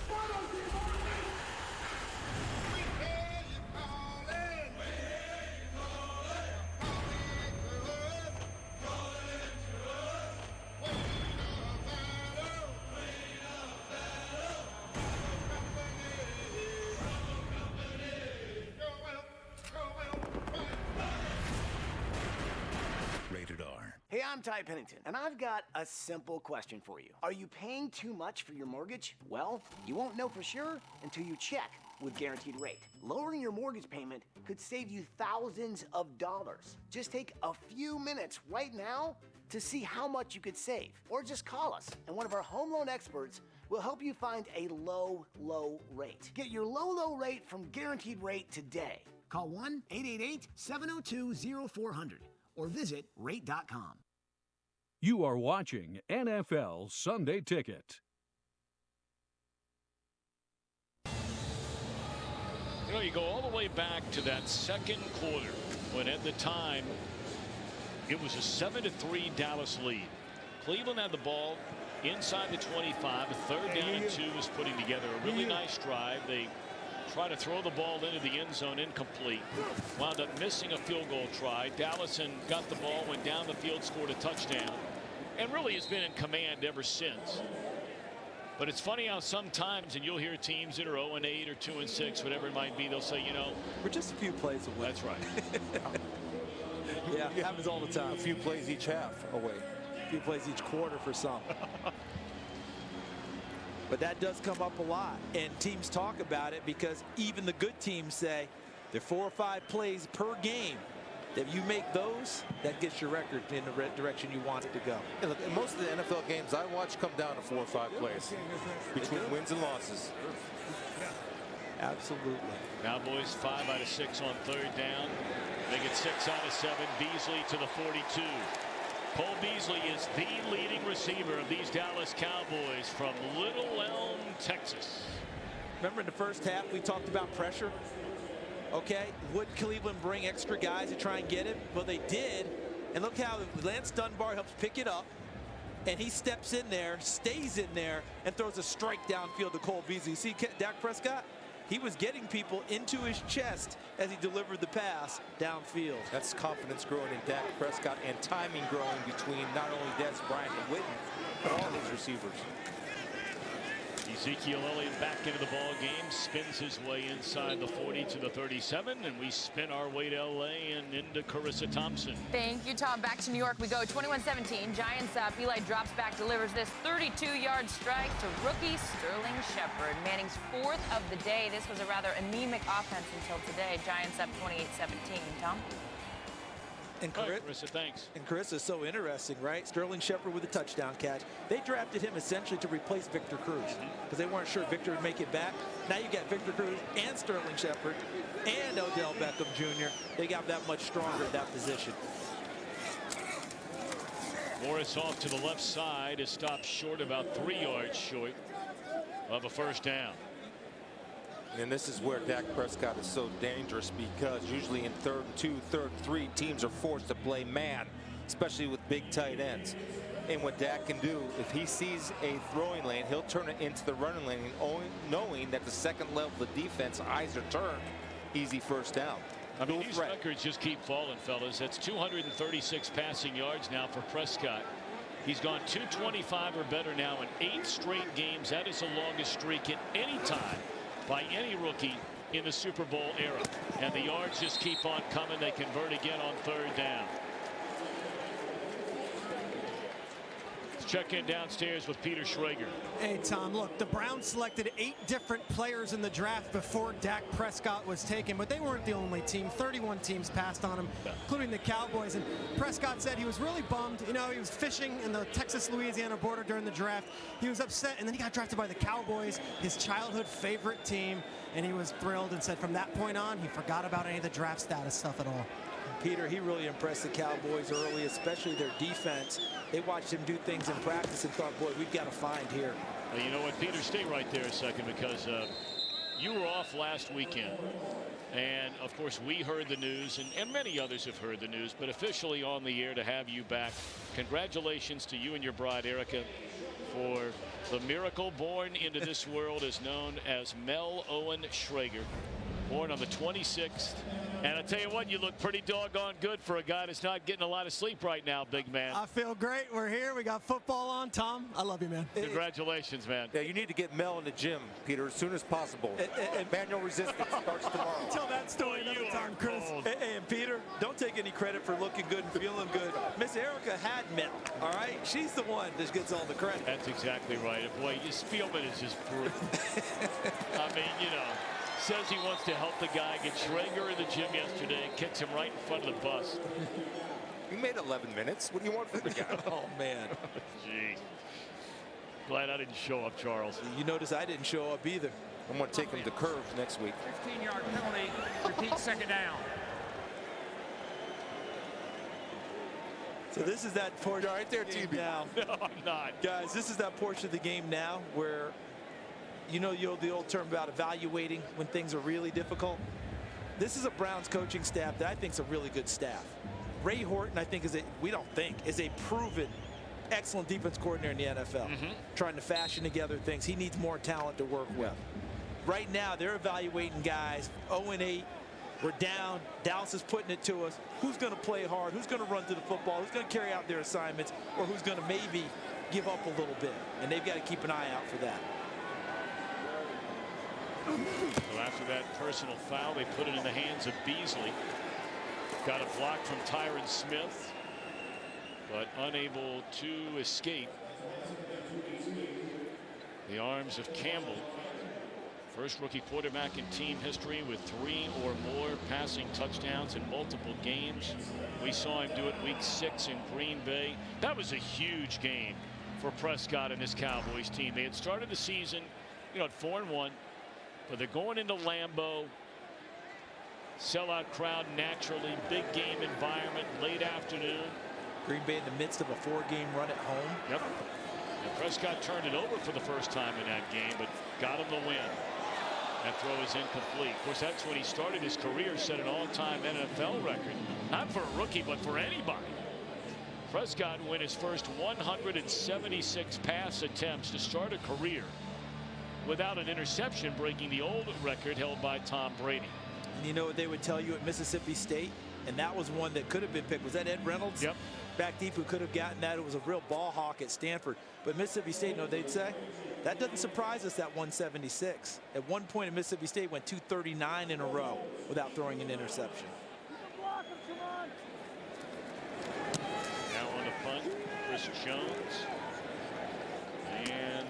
Rated R. Hey, I'm Ty Pennington, and I've got a simple question for you. Are you paying too much for your mortgage? Well, you won't know for sure until you check with Guaranteed Rate. Lowering your mortgage payment could save you thousands of dollars. Just take a few minutes right now to see how much you could save. Or just call us, and one of our home loan experts will help you find a low, low rate. Get your low, low rate from Guaranteed Rate today. Call 1-888-702-0400 or visit rate.com. You are watching NFL Sunday Ticket. You know, you go all the way back to that second quarter when at the time it was a 7-3 Dallas lead. Cleveland had the ball inside the 25. A third down and 2 was putting together a really nice drive. They tried to throw the ball into the end zone, incomplete. Wound up missing a field goal try. Dallison got the ball, went down the field, scored a touchdown, and really has been in command ever since. But it's funny how sometimes, and you'll hear teams that are 0-8 or 2-6, whatever it might be, they'll say, you know, we're just a few plays away. That's right. Yeah, it happens all the time. A few plays each half away. A few plays each quarter for some. But that does come up a lot, and teams talk about it because even the good teams say there are 4 or 5 plays per game. If you make those, that gets your record in the direction you want it to go. Yeah, look, most of the NFL games I watch come down to 4 or 5 plays between wins and losses. Absolutely. Cowboys 5 out of 6 on third down. They get 6 out of 7. Beasley to the 42. Cole Beasley is the leading receiver of these Dallas Cowboys from Little Elm, Texas. Remember in the first half we talked about pressure? Okay, would Cleveland bring extra guys to try and get him? Well, they did. And look how Lance Dunbar helps pick it up. And he steps in there, stays in there, and throws a strike downfield to Cole Beasley. You see Dak Prescott? He was getting people into his chest as he delivered the pass downfield. That's confidence growing in Dak Prescott and timing growing between not only Des Bryant and Witten, but all these receivers. Ezekiel Elliott back into the ball game, spins his way inside the 40 to the 37, and we spin our way to LA and into Carissa Thompson. Thank you, Tom. Back to New York we go. 21-17. Giants up. Eli drops back, delivers this 32-yard strike to rookie Sterling Shepard. Manning's 4th of the day. This was a rather anemic offense until today. Giants up 28-17. Tom? And Carissa, thanks. And Carissa is so interesting, right? Sterling Shepard with a touchdown catch. They drafted him essentially to replace Victor Cruz because they weren't sure Victor would make it back. Now you got Victor Cruz and Sterling Shepard and Odell Beckham Jr. They got that much stronger at that position. Morris off to the left side is stopped short, about 3 yards short of a first down. And this is where Dak Prescott is so dangerous because usually in 3rd and 2, 3rd and 3, teams are forced to play man, especially with big tight ends. And what Dak can do, if he sees a throwing lane, he'll turn it into the running lane, knowing that the second level of defense eyes are turned. Easy first down. I mean, these records just keep falling, fellas. That's 236 passing yards now for Prescott. He's gone 225 or better now in 8 straight games. That is the longest streak at any time by any rookie in the Super Bowl era. And the yards just keep on coming. They convert again on 3rd down. Let's check in downstairs with Peter Schrager. Hey, Tom, look, the Browns selected 8 different players in the draft before Dak Prescott was taken, but they weren't the only team. 31 teams passed on him, including the Cowboys. And Prescott said he was really bummed. You know, he was fishing in the Texas-Louisiana border during the draft. He was upset, and then he got drafted by the Cowboys, his childhood favorite team, and he was thrilled and said from that point on, he forgot about any of the draft status stuff at all. Peter, he really impressed the Cowboys early, especially their defense. They watched him do things in practice and thought, boy, we've got to find here. Well, you know what, Peter, stay right there a second, because you were off last weekend. And, of course, we heard the news, and many others have heard the news, but officially on the air to have you back. Congratulations to you and your bride, Erica, for the miracle born into this world is known as Mel Owen Schrager, born on the 26th. And I tell you what, you look pretty doggone good for a guy that's not getting a lot of sleep right now, big man. I feel great. We're here. We got football on. Tom, I love you, man. Congratulations, man. Yeah, you need to get Mel in the gym, Peter, as soon as possible. And manual resistance starts tomorrow. Tell that story another time, Chris. And Peter, don't take any credit for looking good and feeling good. Miss Erica had Mel, all right? She's the one that gets all the credit. That's exactly right. Boy, Spielman is just brutal. I mean, you know. Says he wants to help the guy. Get Schrager in the gym yesterday and kicks him right in front of the bus. You made 11 minutes. What do you want from the guy? Oh, man. Jeez. Glad I didn't show up, Charles. You notice I didn't show up either. I'm going to take him to curves next week. 15-yard penalty. Repeat, second down. So this is that portion right there, TB. Now. No, I'm not. Guys, this is that portion of the game now where, you know, the old term about evaluating when things are really difficult. This is a Browns coaching staff that I think is a really good staff. Ray Horton, I think, is a proven excellent defense coordinator in the NFL. Trying to fashion together things. He needs more talent to work with. Right now, they're evaluating guys. 0-8. We're down. Dallas is putting it to us. Who's going to play hard? Who's going to run to the football? Who's going to carry out their assignments? Or who's going to maybe give up a little bit? And they've got to keep an eye out for that. So after that personal foul, they put it in the hands of Beasley. Got a block from Tyron Smith, but unable to escape the arms of Campbell. First rookie quarterback in team history with 3 or more passing touchdowns in multiple games. We saw him do it week 6 in Green Bay. That was a huge game for Prescott and his Cowboys team. They had started the season, you know, at 4-1. But they're going into Lambeau. Sellout crowd naturally. Big game environment. Late afternoon. Green Bay in the midst of a 4-game run at home. Yep. And Prescott turned it over for the first time in that game, but got him the win. That throw is incomplete. Of course, that's when he started his career, set an all-time NFL record. Not for a rookie, but for anybody. Prescott win his first 176 pass attempts to start a career without an interception, breaking the old record held by Tom Brady. And you know what they would tell you at Mississippi State? And that was one that could have been picked. Was that Ed Reynolds? Yep. Back deep who could have gotten that. It was a real ball hawk at Stanford. But Mississippi State, you know what they'd say? That doesn't surprise us, that 176. At one point, Mississippi State went 239 in a row without throwing an interception. Now on the punt, Chris Jones. And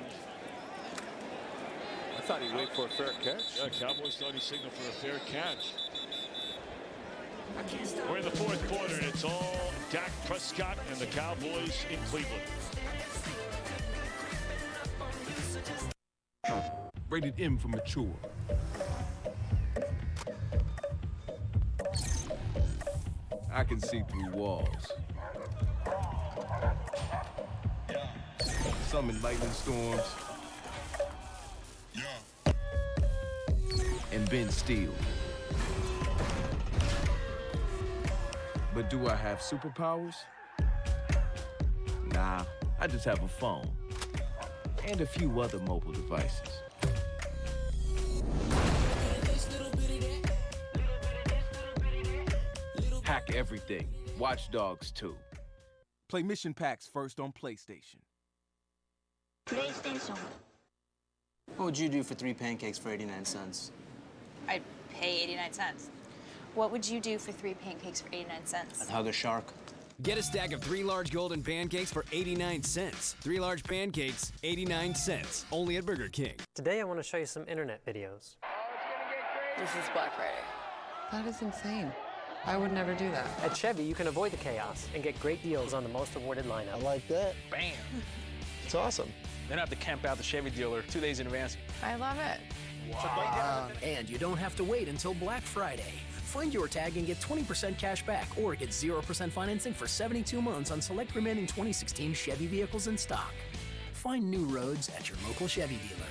I thought he waited for a fair catch. Yeah, Cowboys thought he signaled for a fair catch. We're in the fourth quarter, and it's all Dak Prescott and the Cowboys in Cleveland. Rated M for mature. I can see through walls. Summon lightning storms. And bend steel. But do I have superpowers? Nah, I just have a phone. And a few other mobile devices. Hack everything. Watch Dogs 2. Play mission packs first on PlayStation. PlayStation. What would you do for 3 pancakes for 89 cents? I'd pay 89 cents. What would you do for 3 pancakes for 89 cents? I'd hug a shark. Get a stack of 3 large golden pancakes for 89 cents. 3 large pancakes, 89 cents. Only at Burger King. Today I want to show you some internet videos. This is Black Friday. That is insane. I would never do that. At Chevy, you can avoid the chaos and get great deals on the most awarded lineup. I like that. Bam. It's awesome. Then I have to camp out the Chevy dealer 2 days in advance. I love it. Wow. And you don't have to wait until Black Friday. Find your tag and get 20% cash back or get 0% financing for 72 months on select remaining 2016 Chevy vehicles in stock. Find new roads at your local Chevy dealer.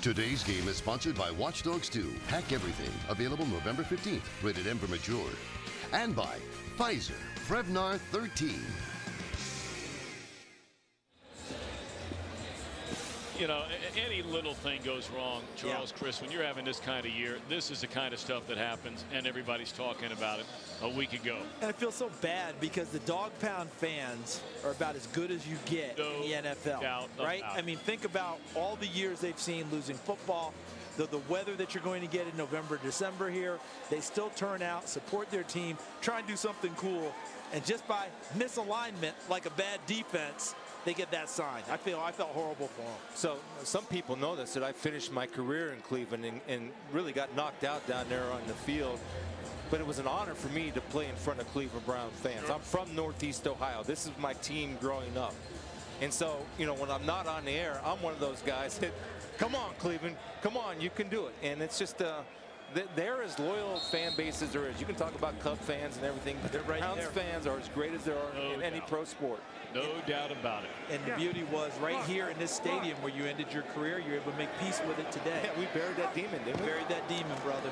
Today's game is sponsored by Watch Dogs 2. Hack Everything. Available November 15th. Rated M for mature. And by Pfizer. Prevnar 13. You know, any little thing goes wrong, Charles, Chris, when you're having this kind of year, this is the kind of stuff that happens, and everybody's talking about it a week ago. And I feel so bad because the dog pound fans are about as good as you get in the NFL, right? I mean, think about all the years they've seen losing football, the weather that you're going to get in November, December here. They still turn out, support their team, try and do something cool, and just by misalignment, like a bad defense, they get that sign. I felt horrible for them. So some people know this, that I finished my career in Cleveland and really got knocked out down there on the field. But it was an honor for me to play in front of Cleveland Browns fans. I'm from Northeast Ohio. This is my team growing up. And so, you know, when I'm not on the air, I'm one of those guys that, come on, Cleveland, come on, you can do it. And it's just they're as loyal fan base as there is. You can talk about Cub fans and everything, but the Browns fans are as great as there are in any pro sport. No doubt about it. And the beauty was right here in this stadium where you ended your career, you're able to make peace with it today. Yeah, we buried that demon, didn't we? Buried that demon, brother.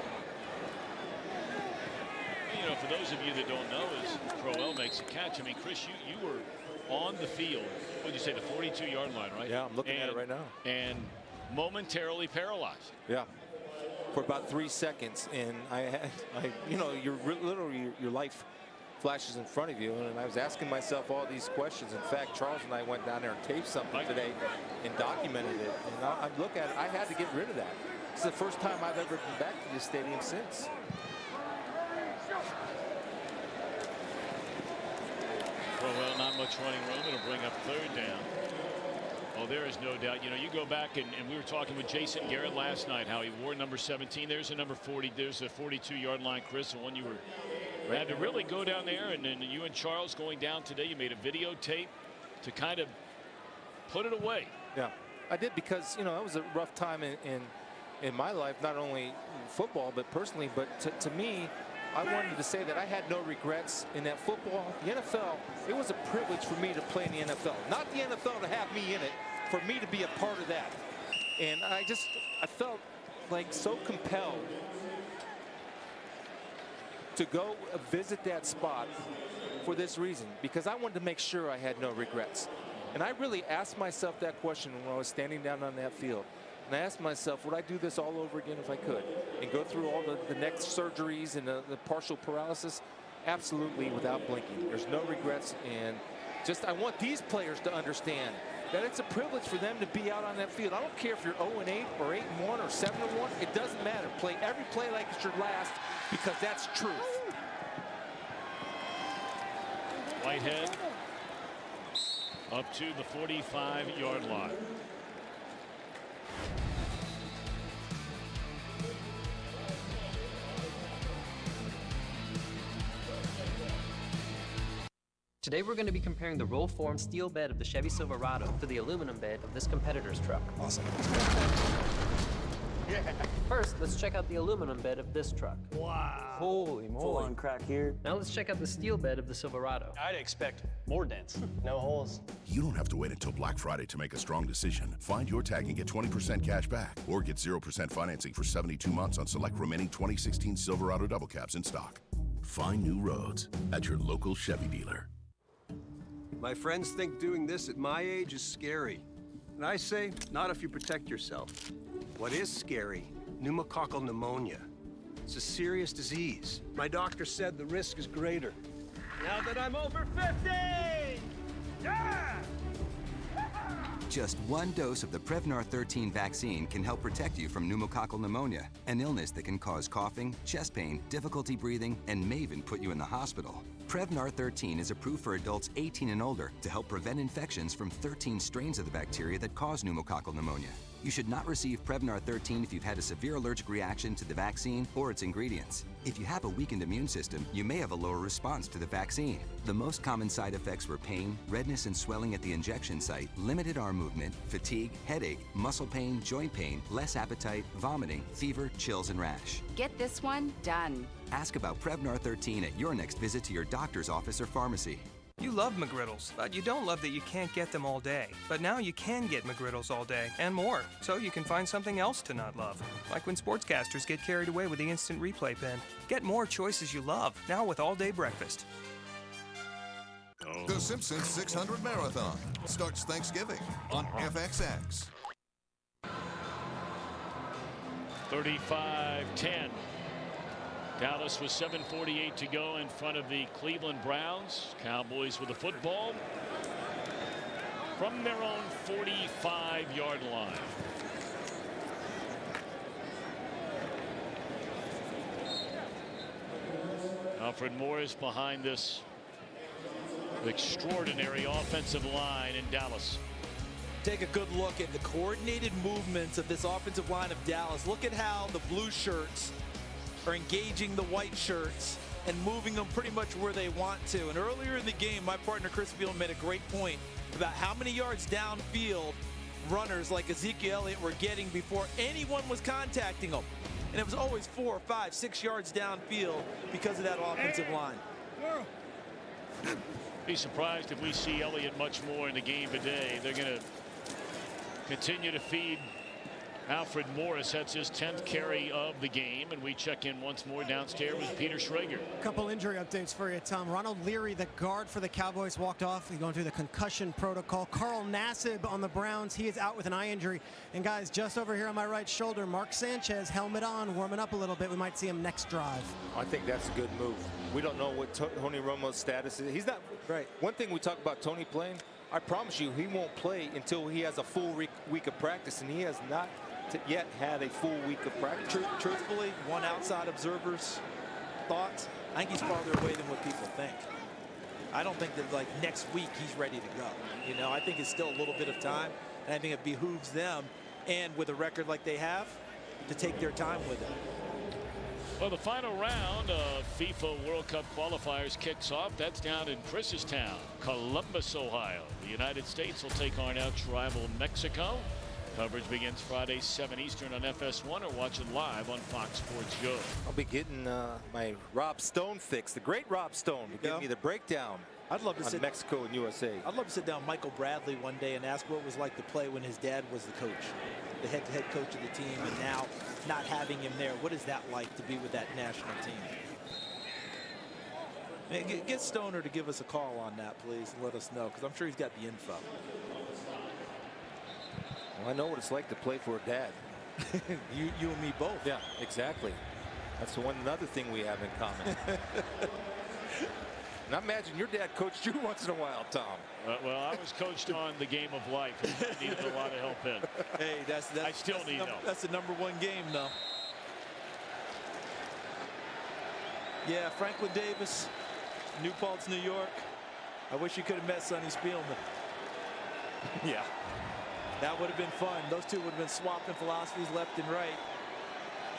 You know, for those of you that don't know, as Crowell makes a catch, I mean, Chris, you were on the field, what did you say, the 42-yard line, right? Yeah, I'm looking at it right now. And momentarily paralyzed. Yeah. For about 3 seconds, and you know, literally your life flashes in front of you, and I was asking myself all these questions. In fact, Charles and I went down there and taped something today and documented it. And I look at it, I had to get rid of that. It's the first time I've ever been back to this stadium since. Well, not much running room. It'll bring up third down. Oh, there is no doubt. You know, you go back, and we were talking with Jason Garrett last night, how he wore number 17. There's a number 40. There's a 42-yard line, Chris, the one you had to really go down there. And then you and Charles going down today, you made a videotape to kind of put it away. Yeah, I did, because, you know, that was a rough time in my life, not only football, but personally. But to me, I wanted to say that I had no regrets in that football. The NFL, it was a privilege for me to play in the NFL. Not the NFL to have me in it, for me to be a part of that. And I felt like so compelled to go visit that spot for this reason, because I wanted to make sure I had no regrets. And I really asked myself that question when I was standing down on that field. And I asked myself, would I do this all over again if I could? And go through all the neck surgeries and the partial paralysis? Absolutely, without blinking. There's no regrets. And just, I want these players to understand that it's a privilege for them to be out on that field. I don't care if you're 0-8 or 8-1 or 7-1. It doesn't matter. Play every play like it's your last, because that's truth. Whitehead up to the 45-yard line. Today we're going to be comparing the roll-form steel bed of the Chevy Silverado to the aluminum bed of this competitor's truck. Awesome. Yeah. First, let's check out the aluminum bed of this truck. Wow. Holy moly. Full-on crack here. Now let's check out the steel bed of the Silverado. I'd expect more dents. No holes. You don't have to wait until Black Friday to make a strong decision. Find your tag and get 20% cash back, or get 0% financing for 72 months on select remaining 2016 Silverado double cabs in stock. Find new roads at your local Chevy dealer. My friends think doing this at my age is scary. And I say, not if you protect yourself. What is scary? Pneumococcal pneumonia. It's a serious disease. My doctor said the risk is greater. Now that I'm over 50! Yeah! Just one dose of the Prevnar 13 vaccine can help protect you from pneumococcal pneumonia, an illness that can cause coughing, chest pain, difficulty breathing, and may even put you in the hospital. Prevnar 13 is approved for adults 18 and older to help prevent infections from 13 strains of the bacteria that cause pneumococcal pneumonia. You should not receive Prevnar 13 if you've had a severe allergic reaction to the vaccine or its ingredients. If you have a weakened immune system, you may have a lower response to the vaccine. The most common side effects were pain, redness and swelling at the injection site, limited arm movement, fatigue, headache, muscle pain, joint pain, less appetite, vomiting, fever, chills, and rash. Get this one done. Ask about Prevnar 13 at your next visit to your doctor's office or pharmacy. You love McGriddles, but you don't love that you can't get them all day. But now you can get McGriddles all day and more, so you can find something else to not love. Like when sportscasters get carried away with the instant replay pen. Get more choices you love, now with all-day breakfast. The Simpsons 600 Marathon starts Thanksgiving on FXX. 35-10. Dallas with 7:48 to go in front of the Cleveland Browns. Cowboys with the football from their own 45-yard line. Alfred Morris behind this extraordinary offensive line in Dallas. Take a good look at the coordinated movements of this offensive line of Dallas. Look at how the blue shirts are engaging the white shirts and moving them pretty much where they want to. And earlier in the game, my partner Chris Field made a great point about how many yards downfield runners like Ezekiel Elliott were getting before anyone was contacting them. And it was always 4, 5, 6 yards downfield because of that offensive line. Be surprised if we see Elliott much more in the game today. They're going to continue to feed Alfred Morris. That's his 10th carry of the game, and we check in once more downstairs with Peter Schrager. A couple injury updates for you, Tom. Ronald Leary, the guard for the Cowboys, walked off. He's going through the concussion protocol. Carl Nassib on the Browns, he is out with an eye injury. And guys, just over here on my right shoulder, Mark Sanchez, helmet on, warming up a little bit. We might see him next drive. I think that's a good move. We don't know what Tony Romo's status is. He's not right. One thing we talk about Tony playing, I promise you he won't play until he has a full week of practice, and he has not yet had a full week of practice. Truthfully, one outside observer's thoughts, I think he's farther away than what people think. I don't think that like next week he's ready to go. You know, I think it's still a little bit of time, and I think it behooves them, and with a record like they have, to take their time with it. Well, the final round of FIFA World Cup qualifiers kicks off. That's down in Chris's-town, Columbus, Ohio. The United States will take on arch rival Mexico. Coverage begins Friday, 7 Eastern on FS1, or watch it live on Fox Sports Go. I'll be getting my Rob Stone fix, the great Rob Stone, to give me the breakdown. I'd love to on sit Mexico and USA. I'd love to sit down Michael Bradley one day and ask what it was like to play when his dad was the coach, the head coach of the team, and now not having him there. What is that like to be with that national team? Man, get Stoner to give us a call on that, please, and let us know, because I'm sure he's got the info. Well, I know what it's like to play for a dad. you and me both. Yeah, exactly. That's another thing we have in common. And I imagine your dad coached you once in a while, Tom. Well, I was coached on the game of life. I needed a lot of help in. Hey, I still need help. That's the #1 game, though. Yeah, Franklin Davis, New Paltz, New York. I wish you could have met Sonny Spielman. Yeah. That would have been fun. Those two would have been swapping philosophies left and right.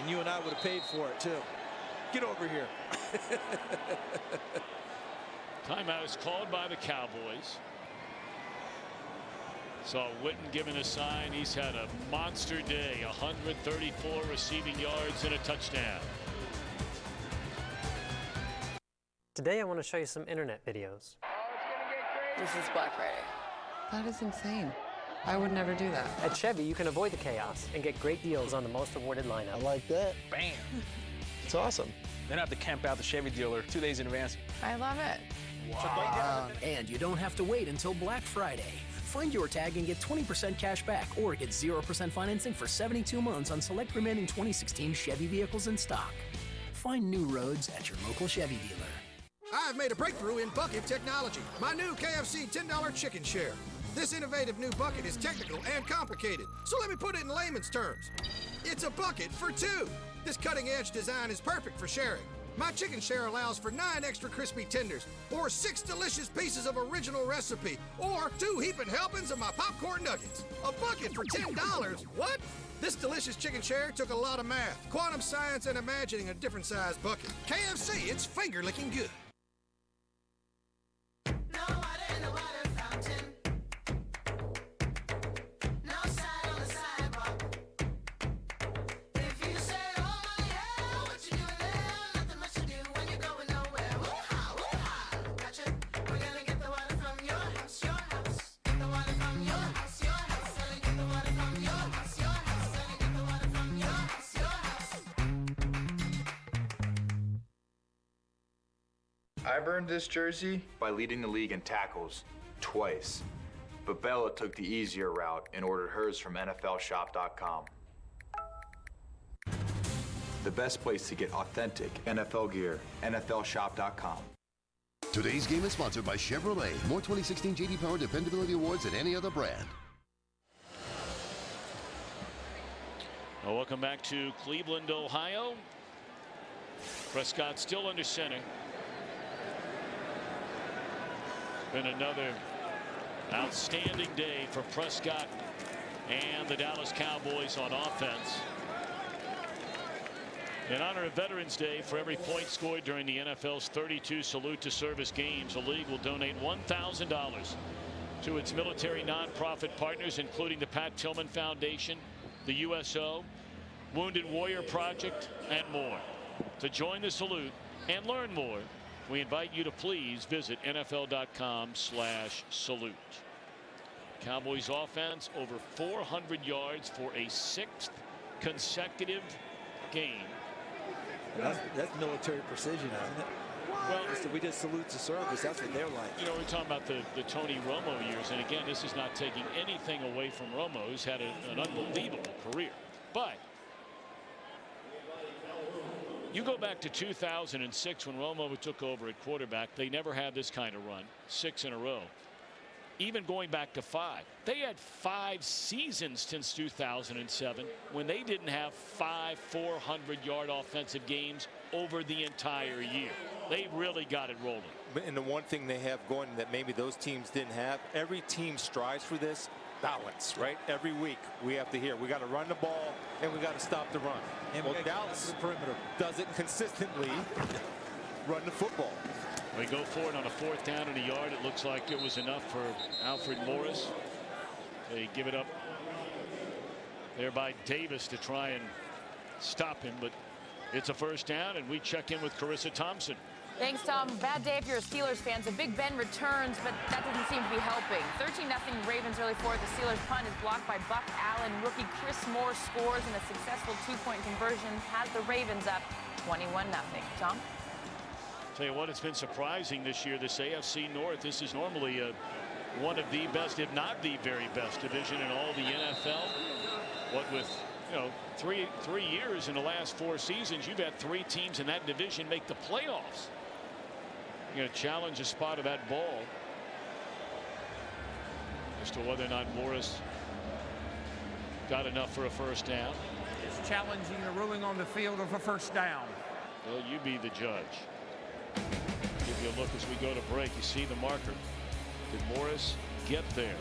And you and I would have paid for it, too. Get over here. Timeout is called by the Cowboys. Saw Witten given a sign. He's had a monster day. 134 receiving yards and a touchdown. Today I want to show you some internet videos. This is Black Friday. That is insane. I would never do that. At Chevy, you can avoid the chaos and get great deals on the most awarded lineup. I like that. Bam. It's awesome. They don't have to camp out the Chevy dealer 2 days in advance. I love it. Wow. And you don't have to wait until Black Friday. Find your tag and get 20% cash back or get 0% financing for 72 months on select remaining 2016 Chevy vehicles in stock. Find new roads at your local Chevy dealer. I've made a breakthrough in bucket technology. My new KFC $10 chicken share. This innovative new bucket is technical and complicated, so let me put it in layman's terms. It's a bucket for two. This cutting-edge design is perfect for sharing. My chicken share allows for 9 extra crispy tenders, or 6 delicious pieces of original recipe, or 2 heaping helpings of my popcorn nuggets. A bucket for $10. What? This delicious chicken share took a lot of math, quantum science, and imagining a different size bucket. KFC, it's finger-licking good. I've earned this jersey by leading the league in tackles twice, but Bella took the easier route and ordered hers from NFLshop.com. The best place to get authentic NFL gear, NFLshop.com. Today's game is sponsored by Chevrolet. More 2016 J.D. Power Dependability Awards than any other brand. Well, welcome back to Cleveland, Ohio. Prescott still under center. Been another outstanding day for Prescott and the Dallas Cowboys on offense. In honor of Veterans Day, for every point scored during the NFL's 32 Salute to Service games, the league will donate $1,000 to its military nonprofit partners, including the Pat Tillman Foundation, the USO, Wounded Warrior Project, and more. To join the salute and learn more, we invite you to please visit NFL.com/salute. Cowboys offense over 400 yards for a 6th consecutive game. That's military precision, isn't it? Well, we just salute to service. That's what they're like. You know, we're talking about the Tony Romo years, and again, this is not taking anything away from Romo, who's had an unbelievable career. But you go back to 2006 when Romo took over at quarterback. They never had this kind of run, 6 in a row. Even going back to 5, they had 5 seasons since 2007 when they didn't have 5 400-yard offensive games over the entire year. They really got it rolling. And the one thing they have going that maybe those teams didn't have, every team strives for this balance, right? Every week we have to hear we got to run the ball and we got to stop the run. And well, Dallas perimeter does it consistently. Run the football. We go for it on a 4th down and a yard. It looks like it was enough for Alfred Morris. They give it up there by Davis to try and stop him, but it's a 1st down, and we check in with Carissa Thompson. Thanks, Tom. Bad day if you're a Steelers fan. So Big Ben returns, but that doesn't seem to be helping. 13-0 Ravens early fourth. The Steelers punt is blocked by Buck Allen. Rookie Chris Moore scores, and a successful 2-point conversion has the Ravens up 21-0. Tom? Tell you what, it's been surprising this year. This AFC North, this is normally one of the best, if not the very best division in all the NFL. What with, you know, three years in the last 4 seasons, you've had 3 teams in that division make the playoffs. You're going to challenge a spot of that ball as to whether or not Morris got enough for a 1st down. It's challenging the ruling on the field of a 1st down. Well, you be the judge. Give you a look as we go to break. You see the marker. Did Morris get there?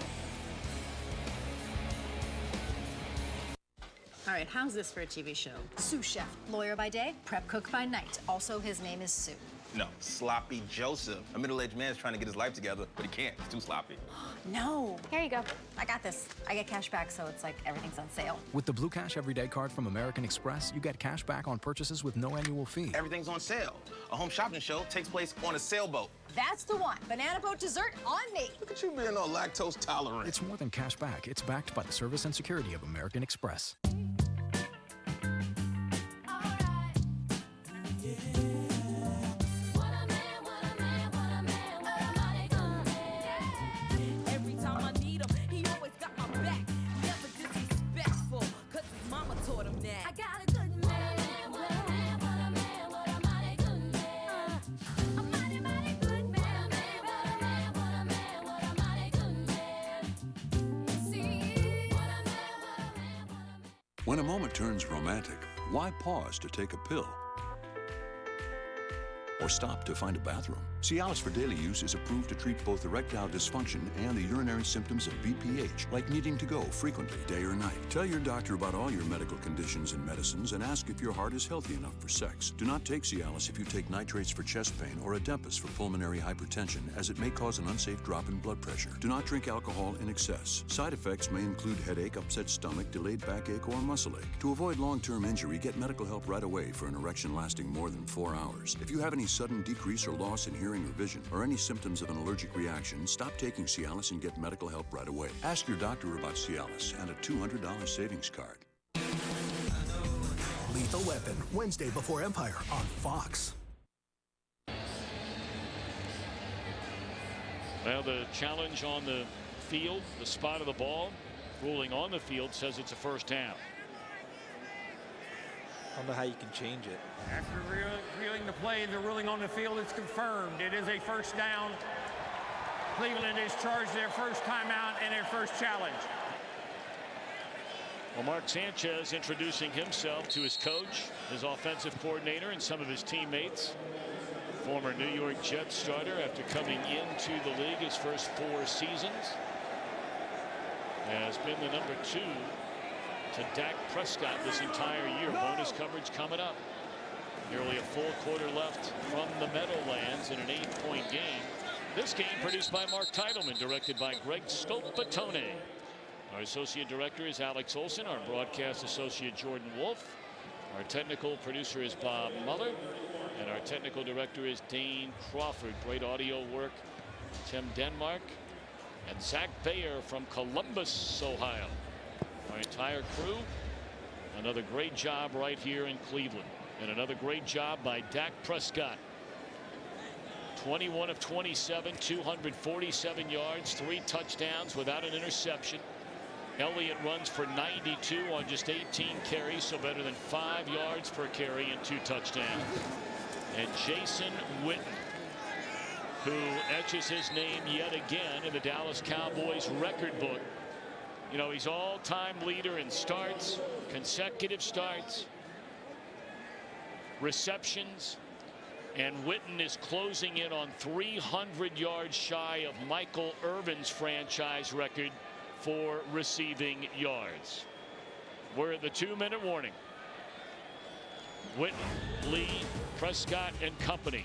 All right, how's this for a TV show? Sous chef, lawyer by day, prep cook by night. Also, his name is Sue. No, Sloppy Joseph. A middle-aged man's trying to get his life together, but he can't. He's too sloppy. No. Here you go. I got this. I get cash back, so it's like everything's on sale. With the Blue Cash Everyday Card from American Express, you get cash back on purchases with no annual fee. Everything's on sale. A home shopping show takes place on a sailboat. That's the one. Banana boat dessert on me. Look at you being all lactose tolerant. It's more than cash back. It's backed by the service and security of American Express. When a moment turns romantic, why pause to take a pill? or stop to find a bathroom. Cialis for daily use is approved to treat both erectile dysfunction and the urinary symptoms of BPH, like needing to go frequently, day or night. Tell your doctor about all your medical conditions and medicines and ask if your heart is healthy enough for sex. Do not take Cialis if you take nitrates for chest pain or Adempus for pulmonary hypertension, as it may cause an unsafe drop in blood pressure. Do not drink alcohol in excess. Side effects may include headache, upset stomach, delayed backache, or muscle ache. To avoid long-term injury, get medical help right away for an erection lasting more than 4 hours. If you have any sudden decrease or loss in hearing or vision, or any symptoms of an allergic reaction, stop taking Cialis and get medical help right away. Ask your doctor about Cialis and a $200 savings card. Lethal Weapon, Wednesday before Empire on Fox. Well, the challenge on the field, the spot of the ball, ruling on the field says it's a first down. I don't know how you can change it. After reviewing the play, the ruling on the field is confirmed. It is a first down. Cleveland is charged their first timeout and their first challenge. Well, Mark Sanchez introducing himself to his coach, his offensive coordinator, and some of his teammates. Former New York Jets starter after coming into the league his first 4 seasons. Has been the number 2 to Dak Prescott this entire year. Bonus coverage coming up. Nearly a full quarter left from the Meadowlands in an 8-point game. This game produced by Mark Titleman, directed by Greg Stolpatone. Our associate director is Alex Olson. Our broadcast associate Jordan Wolf. Our technical producer is Bob Muller. And our technical director is Dane Crawford. Great audio work, Tim Denmark. And Zach Bayer from Columbus, Ohio. Our entire crew, another great job right here in Cleveland. And another great job by Dak Prescott. 21 of 27, 247 yards, 3 touchdowns without an interception. Elliott runs for 92 on just 18 carries, so better than 5 yards per carry and 2 touchdowns. And Jason Witten, who etches his name yet again in the Dallas Cowboys record book. You know, he's all-time leader in starts, consecutive starts, receptions, and Witten is closing in on 300 yards shy of Michael Irvin's franchise record for receiving yards. We're at the 2-minute warning. Witten, Lee, Prescott, and company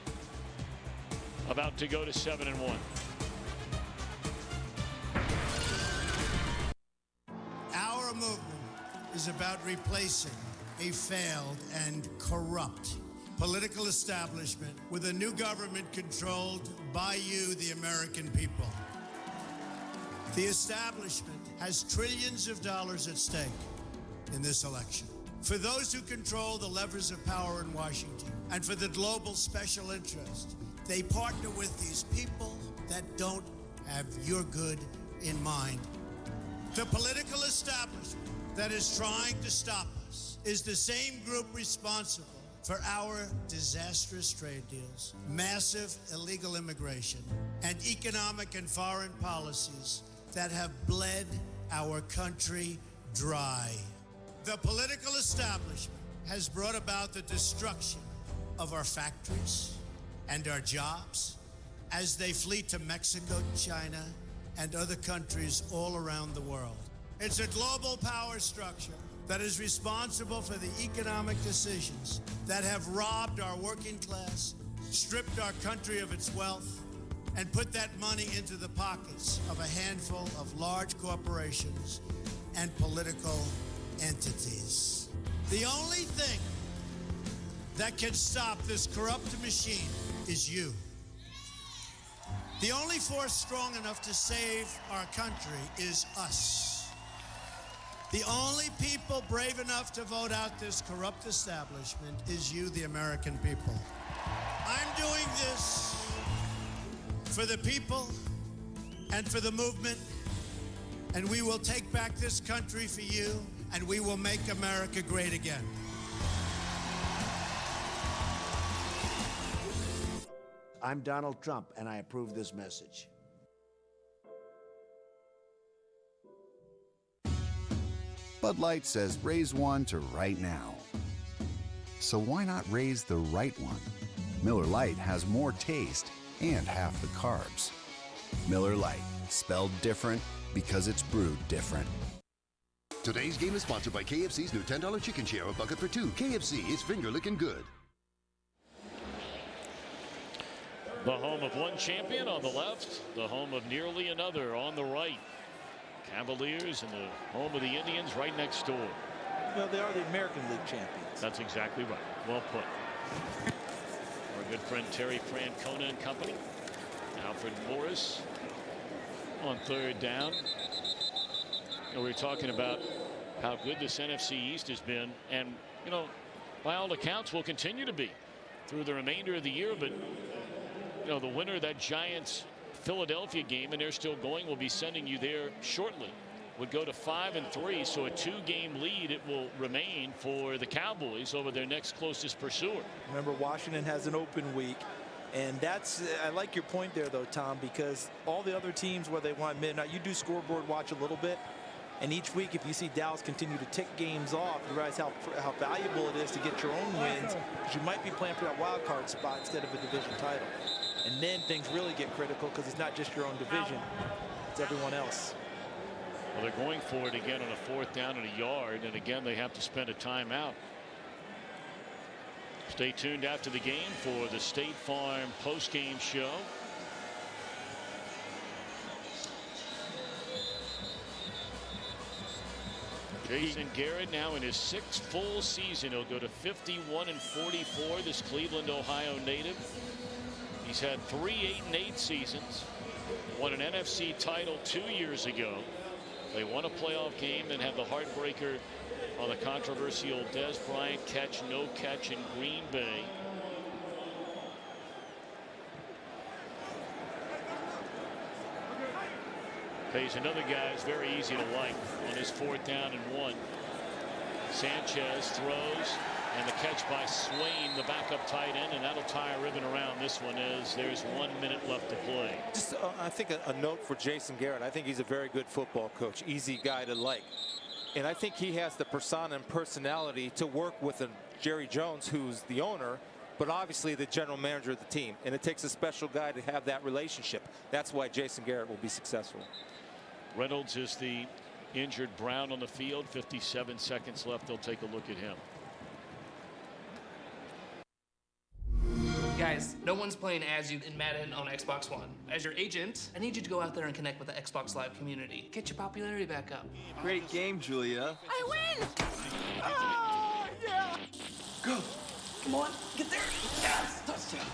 about to go to 7-1. Our movement is about replacing a failed and corrupt political establishment with a new government controlled by you, the American people. The establishment has trillions of dollars at stake in this election. For those who control the levers of power in Washington and for the global special interest, they partner with these people that don't have your good in mind. The political establishment that is trying to stop us is the same group responsible for our disastrous trade deals, massive illegal immigration, and economic and foreign policies that have bled our country dry. The political establishment has brought about the destruction of our factories and our jobs as they flee to Mexico, China, and other countries all around the world. It's a global power structure that is responsible for the economic decisions that have robbed our working class, stripped our country of its wealth, and put that money into the pockets of a handful of large corporations and political entities. The only thing that can stop this corrupt machine is you. The only force strong enough to save our country is us. The only people brave enough to vote out this corrupt establishment is you, the American people. I'm doing this for the people and for the movement, and we will take back this country for you, and we will make America great again. I'm Donald Trump, and I approve this message. Bud Light says raise one to right now. So why not raise the right one? Miller Lite has more taste and half the carbs. Miller Lite, spelled different because it's brewed different. Today's game is sponsored by KFC's new $10 chicken share, a bucket for two. KFC is finger-licking good. The home of one champion on the left, the home of nearly another on the right. Cavaliers and the home of the Indians right next door. Well, they are the American League champions. That's exactly right. Well put. Our good friend Terry Francona and company. Alfred Morris on third down. We were talking about how good this NFC East has been, and you know, by all accounts will continue to be through the remainder of the year. But you know, the winner of that Giants Philadelphia game, and they're still going, will be sending you there shortly, would go to 5-3, so a 2-game lead it will remain for the Cowboys over their next closest pursuer. Remember, Washington has an open week, and that's, I like your point there though, Tom, because all the other teams where they want midnight, you do scoreboard watch a little bit, and each week if you see Dallas continue to tick games off, you realize how valuable it is to get your own wins, because you might be playing for that wild card spot instead of a division title. And then things really get critical because it's not just your own division, it's everyone else. Well, they're going for it again on a 4th down and a yard, and again they have to spend a timeout. Stay tuned after the game for the State Farm post-game show. Jason Garrett now in his 6th full season. He'll go to 51-44, this Cleveland, Ohio native. He's had 3 8-8 seasons. Won an NFC title 2 years ago. They won a playoff game and had the heartbreaker on the controversial Dez Bryant catch, no catch in Green Bay. Pays another guy who's very easy to like on his 4th down and 1. Sanchez throws, and the catch by Swain, the backup tight end, and that'll tie a ribbon around this one as there's 1 minute left to play. Just, I think a note for Jason Garrett. I think he's a very good football coach, easy guy to like. And I think he has the persona and personality to work with a Jerry Jones, who's the owner, but obviously the general manager of the team. And it takes a special guy to have that relationship. That's why Jason Garrett will be successful. Reynolds is the injured Brown on the field. 57 seconds left. They'll take a look at him. Guys, no one's playing as you in Madden on Xbox One. As your agent, I need you to go out there and connect with the Xbox Live community. Get your popularity back up. Great game, Julia. I win! Oh, yeah! Go! Come on, get there! Yes! Touchdown!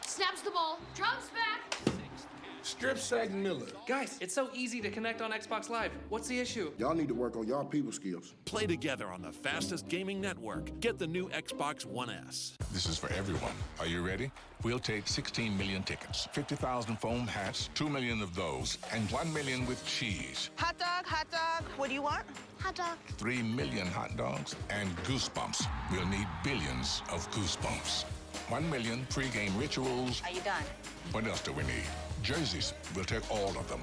Snaps the ball, drops back. Strip sack Miller. Guys, it's so easy to connect on Xbox Live. What's the issue? Y'all need to work on y'all people skills. Play together on the fastest gaming network. Get the new Xbox One S. This is for everyone. Are you ready? We'll take 16 million tickets, 50,000 foam hats, 2 million of those, and 1 million with cheese. Hot dog, hot dog. What do you want? Hot dog. 3 million hot dogs and goosebumps. We'll need billions of goosebumps. 1 million pre-game rituals. Are you done? What else do we need? Jerseys. We'll take all of them.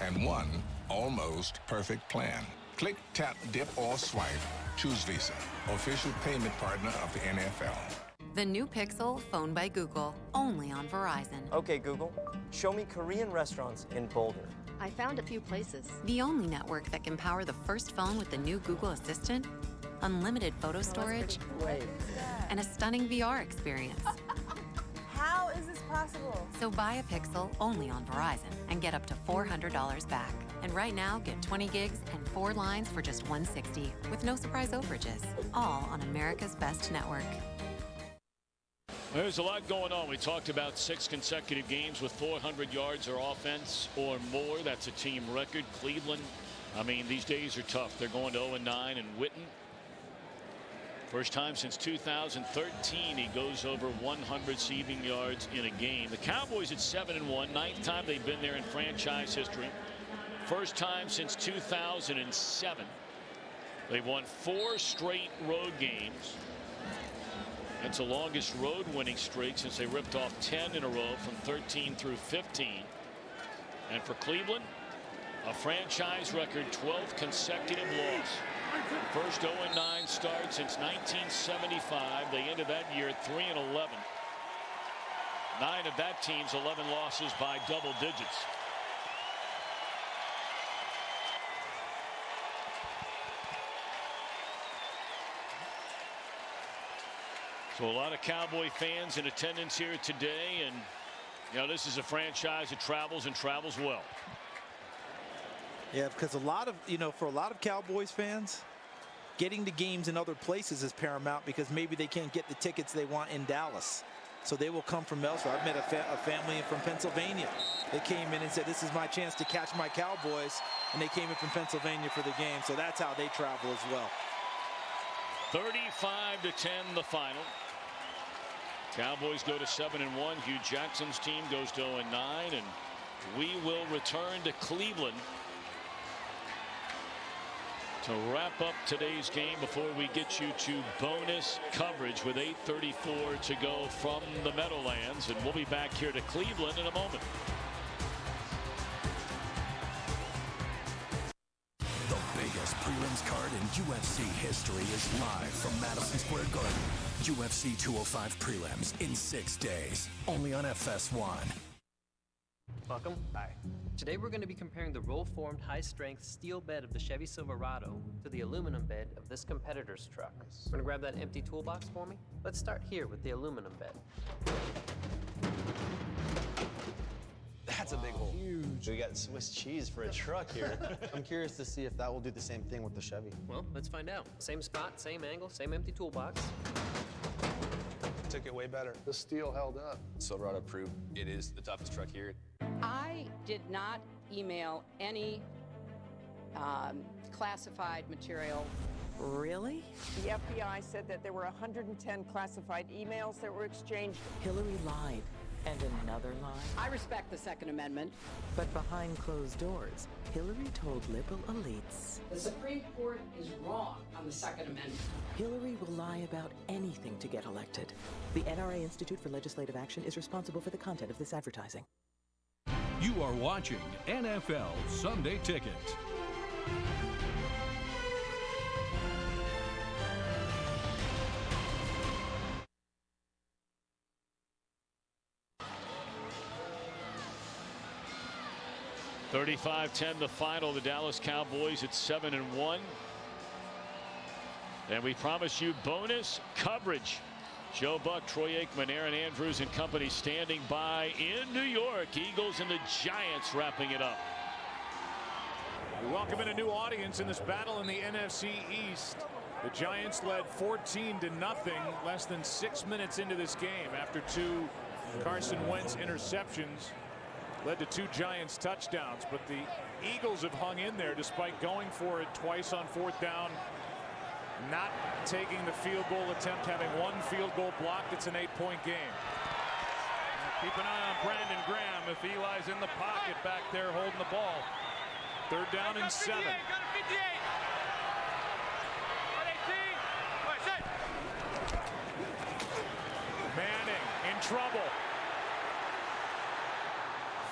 And one almost perfect plan. Click, tap, dip, or swipe. Choose Visa, official payment partner of the NFL. The new Pixel phone by Google, only on Verizon. Okay, Google, show me Korean restaurants in Boulder. I found a few places. The only network that can power the first phone with the new Google Assistant, unlimited photo storage, and a stunning VR experience. How is this possible? So buy a Pixel only on Verizon and get up to $400 back. And right now, get 20 gigs and 4 lines for just $160 with no surprise overages. All on America's best network. There's a lot going on. We talked about 6 consecutive games with 400 yards or offense or more. That's a team record. Cleveland, I mean, these days are tough. They're going to 0-9, and Witten, first time since 2013 he goes over 100 receiving yards in a game. The Cowboys at 7-1, 9th time they've been there in franchise history. First time since 2007. They've won 4 straight road games. That's the longest road winning streak since they ripped off 10 in a row from 13 through 15. And for Cleveland, a franchise record 12th consecutive loss. First 0-9 start since 1975. They ended that year at 3-11. 9 of that team's 11 losses by double digits. So a lot of Cowboy fans in attendance here today, and you know, this is a franchise that travels and travels well. Yeah, because a lot of, for a lot of Cowboys fans, getting to games in other places is paramount because maybe they can't get the tickets they want in Dallas. So they will come from elsewhere. I've met a family from Pennsylvania. They came in and said, this is my chance to catch my Cowboys, and they came in from Pennsylvania for the game. So that's how they travel as well. 35-10 the final. Cowboys go to 7-1. Hugh Jackson's team goes to 0-9, and we will return to Cleveland to wrap up today's game before we get you to bonus coverage with 8:34 to go from the Meadowlands, and we'll be back here to Cleveland in a moment. The biggest prelims card in UFC history is live from Madison Square Garden. UFC 205 prelims in 6 days, only on FS1. Welcome. Hi. Today we're going to be comparing the roll-formed high-strength steel bed of the Chevy Silverado to the aluminum bed of this competitor's truck. We're going to grab that empty toolbox for me. Let's start here with the aluminum bed. That's a big hole. Huge. We got Swiss cheese for a truck here. I'm curious to see if that will do the same thing with the Chevy. Well, let's find out. Same spot, same angle, same empty toolbox. Took it way better. The steel held up. Silverado proved it is the toughest truck here. I did not email any classified material. Really? The FBI said that there were 110 classified emails that were exchanged. Hillary lied. And another lie? I respect the Second Amendment. But behind closed doors, Hillary told liberal elites. The Supreme Court is wrong on the Second Amendment. Hillary will lie about anything to get elected. The NRA Institute for Legislative Action is responsible for the content of this advertising. You are watching NFL Sunday Ticket. (35-10) the final. The Dallas Cowboys at 7-1. And we promise you bonus coverage. Joe Buck, Troy Aikman, Aaron Andrews and company standing by in New York. Eagles and the Giants wrapping it up. We welcome in a new audience in this battle in the NFC East. The Giants led 14-0 less than 6 minutes into this game after 2 Carson Wentz interceptions. Led to 2 Giants touchdowns, but the Eagles have hung in there despite going for it twice on 4th down, not taking the field goal attempt, having 1 field goal blocked. It's an 8-point game. Keep an eye on Brandon Graham if Eli's in the pocket back there holding the ball. 3rd down and 7. Manning in trouble.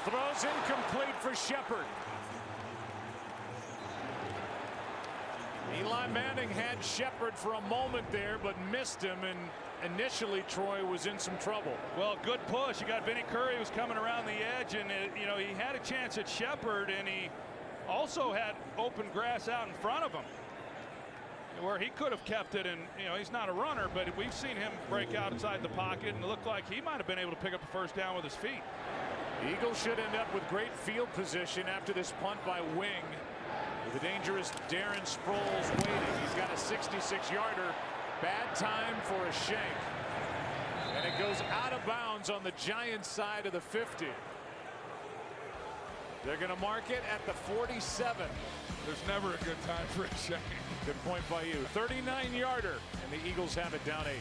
Throws incomplete for Shepard. Eli Manning had Shepard for a moment there, but missed him, and initially Troy was in some trouble. Well, good push. You got Vinny Curry was coming around the edge, and he had a chance at Shepard, and he also had open grass out in front of him where he could have kept it. And he's not a runner, but we've seen him break out inside the pocket, and it looked like he might have been able to pick up the 1st down with his feet. The Eagles should end up with great field position after this punt by Wing. With the dangerous Darren Sproles waiting. He's got a 66-yarder. Bad time for a shank. And it goes out of bounds on the Giants side of the 50. They're going to mark it at the 47. There's never a good time for a shank. Good point by you. 39-yarder. And the Eagles have it down 8.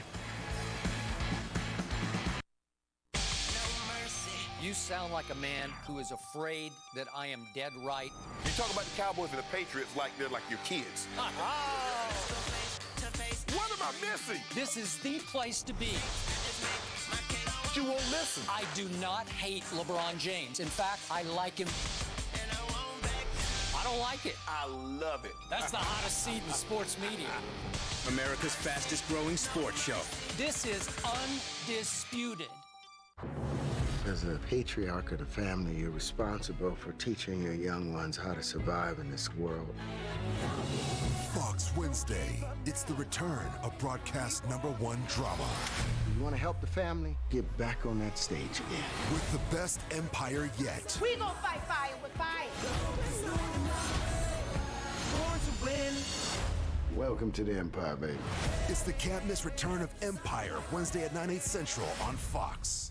You sound like a man who is afraid that I am dead right. You talk about the Cowboys and the Patriots like they're like your kids. What am I missing? This is the place to be. But you won't listen. I do not hate LeBron James. In fact, I like him. I don't like it. I love it. That's the hottest seat in sports media. America's fastest growing sports show. This is undisputed. As a patriarch of the family, you're responsible for teaching your young ones how to survive in this world. Fox Wednesday. It's the return of broadcast #1 drama. You want to help the family? Get back on that stage again. With the best empire yet. We gonna fight fire with fire. Born to win. Welcome to the Empire, baby. It's the can't miss return of Empire, Wednesday at 9/8 Central on Fox.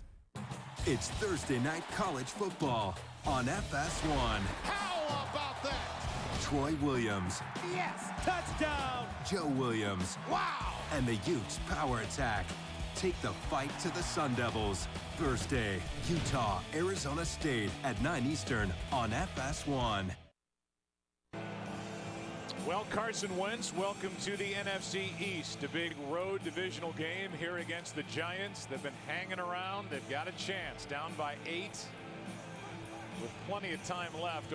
It's Thursday night college football on FS1. How about that? Troy Williams. Yes. Touchdown. Joe Williams. Wow. And the Utes power attack. Take the fight to the Sun Devils. Thursday, Utah, Arizona State at 9 Eastern on FS1. Well, Carson Wentz, welcome to the NFC East. A big road divisional game here against the Giants. They've been hanging around. They've got a chance. Down by 8 with plenty of time left.